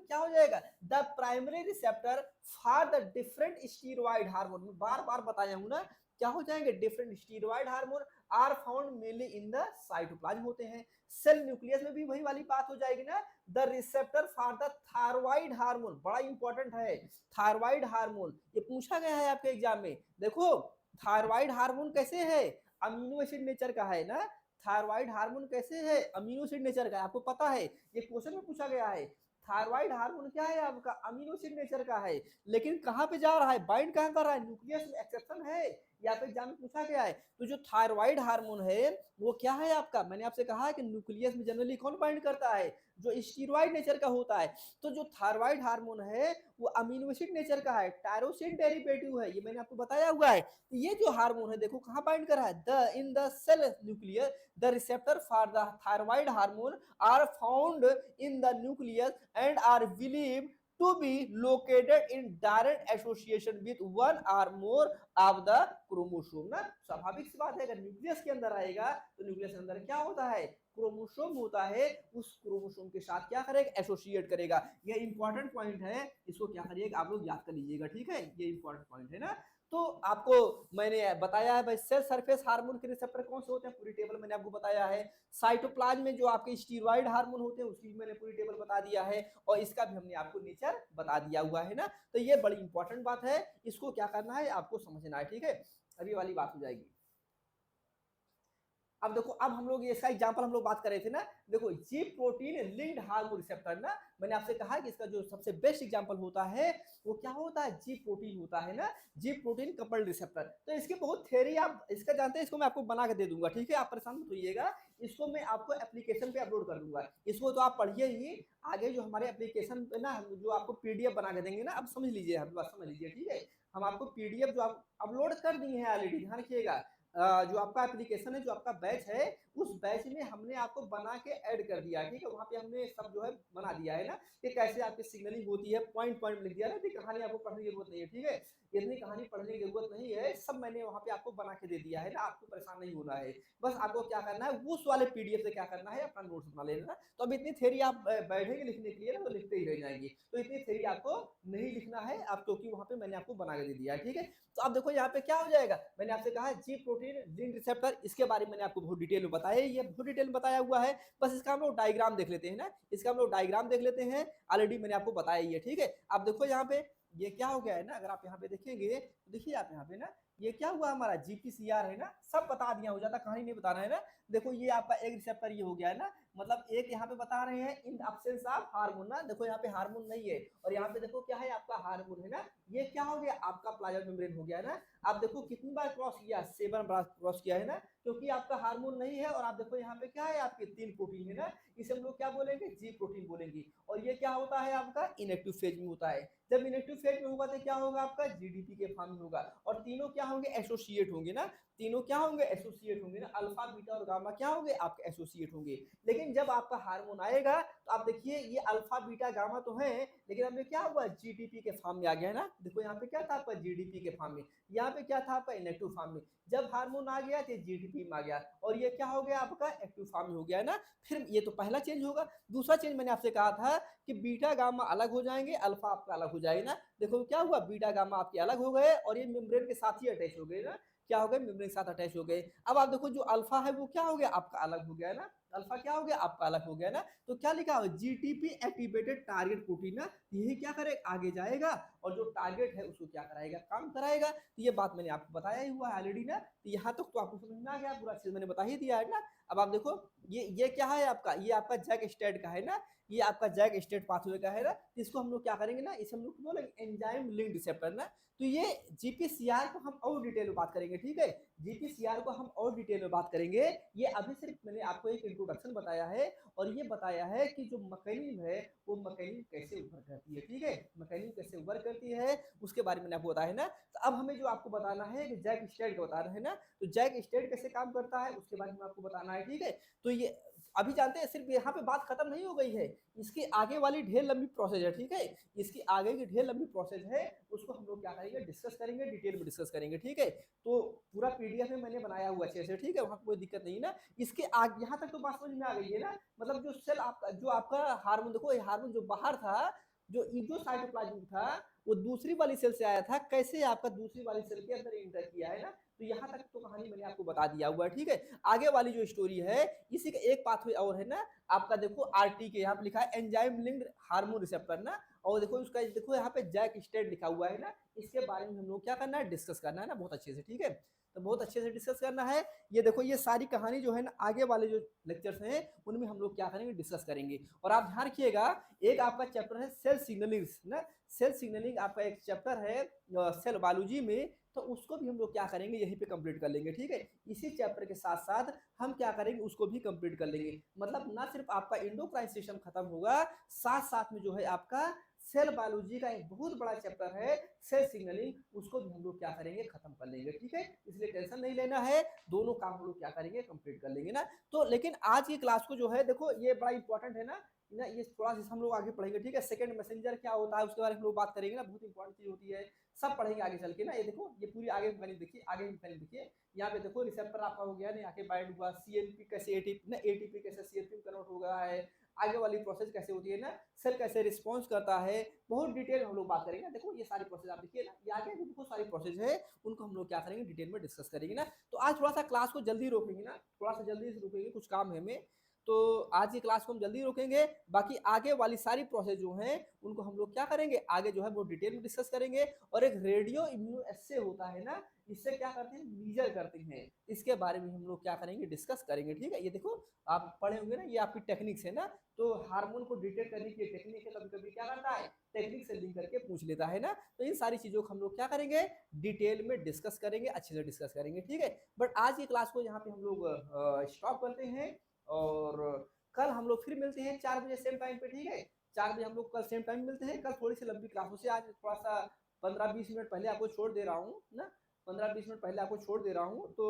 क्या हो जाएगा, the primary receptor for the different steroid hormone, बार बार बताया हूं ना, क्या हो जाएंगे, different steroid hormone are found mainly in the cytoplasm होते हैं। सेल न्यूक्लियस में भी वही वाली बात हो जाएगी ना, the receptor for the thyroid hormone, बड़ा इंपॉर्टेंट है थायराइड हार्मोन, ये पूछा गया है आपके एग्जाम में। देखो थायराइड हार्मोन कैसे है, अमीनो एसिड नेचर का है ना, थायराइड हार्मोन कैसे है, अमीनो एसिड नेचर का है, आपको पता है ये क्वेश्चन में पूछा गया है। थायराइड हार्मोन क्या है आपका, अमीनो एसिड नेचर का है, लेकिन कहां पे जा रहा है, बाइंड कहां कर रहा है, न्यूक्लियस में, एक्सेप्शन है, या फिर एग्जाम में पूछा गया है। तो जो थायराइड हार्मोन है वो क्या है आपका, मैंने आपसे कहा है कि न्यूक्लियस में जनरली कौन बाइंड करता है, जो स्टीरॉयड नेचर का होता है। तो जो थायराइड हार्मोन है वो अमीनो एसिड नेचर का है, टायरोसिन डेरिवेटिव है, ये मैंने आपको बताया हुआ है। तो ये जो हार्मोन है देखो कहां बाइंड कर रहा है, the in the cell nucleus the receptor for the thyroid hormone are found in the nucleus and are believe to be located in direct association with one or more of the chromosome ना। स्वाभाविक सी बात है, अगर nucleus के अंदर आएगा तो nucleus के अंदर क्या होता है, क्रोमोसोम होता है, उस क्रोमोसोम के साथ क्या करेगा, एसोसिएट करेगा। ये इंपॉर्टेंट पॉइंट है, इसको क्या करिएगा आप लोग याद कर लीजिएगा, ठीक है, ये इंपॉर्टेंट पॉइंट है ना। तो आपको मैंने बताया है भाई सेल सरफेस हार्मोन के रिसेप्टर कौन से होते हैं, पूरी टेबल मैंने आपको बताया है। साइटोप्लाज्म में जो आपके स्टीरॉयड हार्मोन होते हैं उसकी मैंने पूरी टेबल बता दिया है, और इसका भी हमने आपको नेचर बता दिया हुआ है ना। तो ये बड़ी इंपॉर्टेंट बात है, इसको क्या करना है आपको समझना है, ठीक है। अभी वाली बात हो जाएगी। अब देखो अब हम लोग इसका एग्जांपल हम लोग बात कर रहे थे ना, देखो जी प्रोटीन लिंक्ड हार्मोन रिसेप्टर ना, मैंने आपसे कहा कि इसका जो सबसे बेस्ट एग्जांपल होता है वो क्या होता है, जी प्रोटीन होता है ना, जी प्रोटीन कपल्ड रिसेप्टर। तो इसकी बहुत थ्योरी आप इसका जानते हैं, इसको मैं आपको बना के दे दूंगा, ठीक है, आप परेशान मत होइएगा, इसको मैं आपको एप्लीकेशन पे अपलोड कर दूंगा, इसको तो आप पढ़िए ही, आगे जो हमारे एप्लीकेशन पे ना जो आपको पीडीएफ बना के देंगे ना, अब समझ लीजिए, हम बात समझ लीजिए, ठीक है। हम आपको पीडीएफ जो आप अपलोड कर दिए हैं ऑलरेडी, ध्यान रखिएगा, जो आपका एप्लीकेशन है, जो आपका बैच है, उस बैच में हमने आपको बना के ऐड कर दिया, ठीक है, वहां पे हमने सब जो है बना दिया है ना, कि कैसे आपकी सिग्नलिंग होती है, पॉइंट पॉइंट लिख दिया ना, कहानी आपको पढ़ने की जरूरत नहीं है, ठीक है, इतनी कहानी पढ़ने की जरूरत नहीं है, सब मैंने वहां पे आपको बना के दे दिया है ना, आपको परेशान नहीं होना है, बस आपको क्या करना है, उस वाले पीडीएफ से क्या करना है, अपना नोट्स बना लेना। तो अब इतनी थ्योरी आप बैठेंगे लिखने के लिए ना, तो लिखते ही रह जाएंगे, तो इतनी थ्योरी आपको नहीं लिखना है, आप क्योंकि वहां पे मैंने आपको बना के दे दिया है, ठीक है। तो अब देखो यहाँ पे क्या हो जाएगा, मैंने आपसे कहा जी प्रोटीन लिंक्ड रिसेप्टर, इसके बारे में मैंने आपको बहुत डिटेल में बताया, ये बहुत डिटेल में बताया हुआ है, बस इसका हम लोग डायग्राम देख लेते हैं ना, इसका हम लोग डायग्राम देख लेते हैं, ऑलरेडी मैंने आपको बताया ही है, ठीक है। अब देखो यहाँ पे ये क्या हो गया है ना, अगर आप यहाँ पे देखेंगे तो देखिए आप यहाँ पे ना, ये क्या हुआ हमारा जीपीसीआर है ना, सब बता दिया, हो जाता कहानी नहीं बता रहे हैं ना। देखो ये आपका एक रिसेप्टर ये हो गया है ना, मतलब एक यहाँ पे बता रहे हैं इन एब्सेंस ऑफ हार्मोन ना, देखो यहाँ पे हार्मोन नहीं है, और यहाँ पे देखो क्या है आपका हार्मोन है ना, ये क्या हो गया आपका प्लाज्मा मेम्ब्रेन हो गया है ना। आप देखो कितनी बार क्रॉस किया, 7 बार क्रॉस किया है ना, क्योंकि आपका हार्मोन नहीं है। और आप देखो यहाँ पे क्या है आपके 3 प्रोटीन है ना, इसे हम लोग क्या बोलेंगे, जी प्रोटीन बोलेंगे। और ये क्या होता है आपका इनएक्टिव फेज में होता है। जब इनएक्टिव फेज में होगा तो क्या होगा आपका जीडीपी के फॉर्म में होगा, और तीनों क्या होंगे एसोसिएट होंगे ना, तीनों क्या होंगे एसोसिएट होंगे ना, अल्फा बीटा और गामा क्या होंगे आपके एसोसिएट होंगे। लेकिन जब आपका हार्मोन आएगा तो आप देखिए ये अल्फा बीटा गामा तो है, लेकिन अब क्या हुआ जीडीपी के फॉर्म में आ गया है ना। देखो यहाँ पे क्या था आपका जीडीपी के फॉर्म में, यहाँ पे क्या था आपका इनएक्टिव फॉर्म में। जब हार्मोन आ गया तो जीडीपी में आ गया, और ये क्या हो गया आपका एक्टिव फॉर्म में हो गया है ना। फिर ये तो पहला चेंज होगा। दूसरा चेंज मैंने आपसे कहा था कि बीटा गामा अलग हो जाएंगे, अल्फा आपका अलग हो जाएगा ना। देखो क्या हुआ, बीटा गामा आपके अलग हो गए और ये मेम्ब्रेन के साथ ही अटैच हो गए ना, क्या हो गए मेम्ब्रेन के साथ अटैच हो गए। अब आप देखो जो अल्फा है वो क्या हो गया आपका अलग हो गया है ना, अल्फा क्या हो गया आपका अलग हो गया ना। तो क्या लिखा हो जीटीपी एक्टिवेटेड टारगेट प्रोटीन ना, यही क्या करे आगे जाएगा और जो टारगेट है उसको क्या कराएगा काम कराएगा। तो ये बात मैंने आपको बताया ही हुआ है ऑलरेडी ना, तो यहाँ तक तो आपको समझ में आ गया, पूरा चीज मैंने बता ही दिया है ना। अब आप देखो ये क्या है आपका, ये आपका जैक स्टेट का है ना, ये आपका जैक स्टेट पाथवे का है ना। इसको हम लोग क्या करेंगे ना, इसे हम लोग बोलेंगे एंजाइम लिंक रिसेप्टर ना। तो ये जीपीसीआर को हम और डिटेल में बात करेंगे, ठीक है, जीपीसीआर को हम और डिटेल में बात करेंगे। ये अभी सिर्फ मैंने आपको एक इंट्रोडक्शन बताया है, और ये बताया है कि जो मैकेनिज्म है वो मैकेनिज्म कैसे वर्क करती है, ठीक है, मैकेनिज्म कैसे वर्क करती है उसके बारे में मैंने आपको बताया है ना। तो अब हमें जो आपको बताना है कि जैक स्टेट का बता रहे हैं ना, तो जैक स्टेट कैसे काम करता है उसके बारे में आपको बताना है, ठीक है। तो ये अभी जानते हैं, सिर्फ यहाँ पे बात खत्म नहीं हो गई है, इसकी आगे वाली ढेर लंबी प्रोसेस है, ठीक है, इसकी आगे की ढेर लंबी प्रोसेस है, उसको हम लोग क्या करेंगे डिस्कस करेंगे, डिटेल में डिस्कस करेंगे, ठीक है। तो पूरा पीडीएफ में मैंने बनाया हुआ अच्छे से, ठीक है, वहां कोई दिक्कत नहीं ना। इसके आगे यहाँ तक तो बात समझ में आ गई है ना, मतलब जो सेल आपका जो आपका हार्मोन, देखो ये हार्मोन जो बाहर था, जो इगोसाइटोप्लाज्म था वो दूसरी वाली सेल से आया था, कैसे आपका दूसरी वाली सेल के अंदर इंटर किया है ना। तो यहाँ तक तो कहानी मैंने आपको बता दिया हुआ है, ठीक है। आगे वाली जो स्टोरी है इसी का एक पाथवे और है ना आपका, देखो आरटी के यहाँ पे लिखा है एंजाइम लिंक्ड हार्मोन रिसेप्टर ना, और देखो उसका देखो यहाँ पे जैक स्टेट लिखा हुआ है ना। इसके बारे में हम लोग क्या करना है डिस्कस करना है ना बहुत अच्छे से, ठीक है, तो बहुत अच्छे से डिस्कस करना है। ये देखो ये सारी कहानी जो है ना आगे वाले जो लेक्चर्स हैं उनमें हम लोग क्या करेंगे डिस्कस करेंगे। और आप ध्यान रखिएगा एक आपका चैप्टर है सेल सिग्नलिंग ना, सेल सिग्नलिंग आपका एक चैप्टर है सेल बायोलॉजी में, तो उसको भी हम लोग क्या करेंगे यहीं पे कंप्लीट कर लेंगे, ठीक है। इसी चैप्टर के साथ साथ हम क्या करेंगे उसको भी कंप्लीट कर लेंगे, मतलब ना सिर्फ आपका एंडोक्राइन सिस्टम खत्म होगा, साथ साथ में जो है आपका सेल बायोलॉजी का एक बहुत बड़ा चैप्टर है सेल सिग्नलिंग, उसको भी हम लोग क्या करेंगे खत्म कर लेंगे, ठीक है। इसलिए टेंशन नहीं लेना है, दोनों काम हम लोग क्या करेंगे कंप्लीट कर लेंगे ना। तो लेकिन आज की क्लास को जो है देखो ये बड़ा इंपॉर्टेंट है ना, ये थोड़ा सा हम लोग आगे पढ़ेंगे, ठीक है। सेकंड मैसेंजर क्या होता है उसके बारे में हम लोग बात करेंगे ना, बहुत इंपॉर्टेंट चीज होती है, सब पढ़ेंगे आगे चल के ना। ये देखो ये पूरी आगे मैंने देखिए, आगे मैंने देखिए यहाँ पे देखो रिसेप्टर आपका हो गया ना, यहाँ के बाइंड हुआ, सीएनपी कैसे एटीपी ना, एटीपी कैसे सीएनपी में कन्वर्ट हो गया है, आगे वाली प्रोसेस कैसे होती है ना, सेल कैसे रिस्पॉन्स करता है, बहुत डिटेल हम लोग बात करेंगे। देखो ये सारी प्रोसेस आप देखिए ना, ये आगे भी बहुत सारी प्रोसेस है, उनको हम लोग क्या करेंगे डिटेल में डिस्कस करेंगे ना। तो आज थोड़ा सा क्लास को जल्दी रोकेंगे ना, थोड़ा सा जल्दी से रोकेंगे, कुछ काम है हमें, तो आज की क्लास को हम जल्दी रोकेंगे। बाकी आगे वाली सारी प्रोसेस जो हैं उनको हम लोग क्या करेंगे आगे जो है वो डिटेल में डिस्कस करेंगे। और एक रेडियो इम्यूनो एस्से होता है ना, इससे क्या करते हैं मीजर करते हैं, इसके बारे में हम लोग क्या करेंगे डिस्कस करेंगे, ठीक है। ये देखो आप पढ़े होंगे ना, ये आपकी टेक्निक्स है ना, तो हार्मोन को डिटेक्ट करने की टेक्निक है, कभी कभी क्या करता है टेक्निक से लिंक करके पूछ लेता है ना। तो इन सारी चीजों को हम लोग क्या करेंगे डिटेल में डिस्कस करेंगे, अच्छे से डिस्कस करेंगे, ठीक है। बट आज की क्लास को यहाँ पे हम लोग स्टॉप करते हैं, और कल हम लोग फिर मिलते हैं 4 बजे सेम टाइम पे, ठीक है। 4 बजे हम लोग कल सेम टाइम मिलते हैं। कल थोड़ी सी लंबी क्लास हो से, आज थोड़ा सा 15-20 मिनट पहले आपको छोड़ दे रहा हूँ ना, 15-20 मिनट पहले आपको छोड़ दे रहा हूँ। तो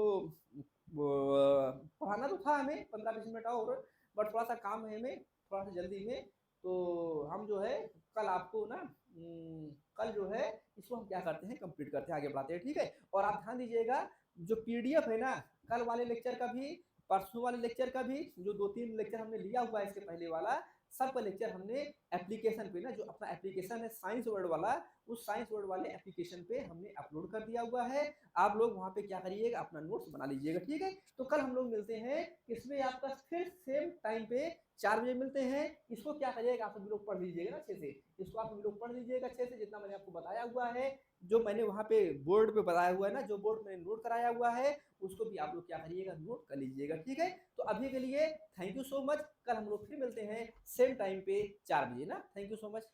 पढ़ाना तो था हमें 15-20 मिनट और, बट थोड़ा सा काम है हमें थोड़ा सा जल्दी में। तो हम जो है कल आपको ना कल जो है इसको हम क्या करते हैं कंप्लीट करते हैं, आगे बढ़ाते हैं, ठीक है। और आप ध्यान दीजिएगा जो पीडीएफ है ना कल वाले लेक्चर का भी, परसों वाले लेक्चर का भी, जो 2-3 लेक्चर हमने लिया हुआ है इसके पहले वाला, सबका लेक्चर हमने एप्लीकेशन पे ना, जो अपना एप्लीकेशन है साइंस वर्ड वाला, उस साइंस वर्ड वाले एप्लीकेशन पे हमने अपलोड कर दिया हुआ है। आप लोग वहां पे क्या करिएगा अपना नोट्स बना लीजिएगा, ठीक है। तो कल हम लोग मिलते हैं इसमें आपका फिर सेम टाइम पे 4 बजे मिलते हैं। इसको क्या करिएगा आप सभी लोग पढ़ लीजिएगा ना अच्छे से, इसको आप सभी लोग पढ़ लीजिएगा अच्छे से, जितना मैंने आपको बताया हुआ है जो मैंने वहाँ पे बोर्ड पे बताया हुआ है ना, जो बोर्ड मैंने नोट कराया हुआ है, उसको भी आप लोग क्या करिएगा, नोट कर लीजिएगा, ठीक है? तो अभी के लिए थैंक यू सो मच। कल हम लोग फिर मिलते हैं सेम टाइम पे 4 बजे ना। Thank you so much.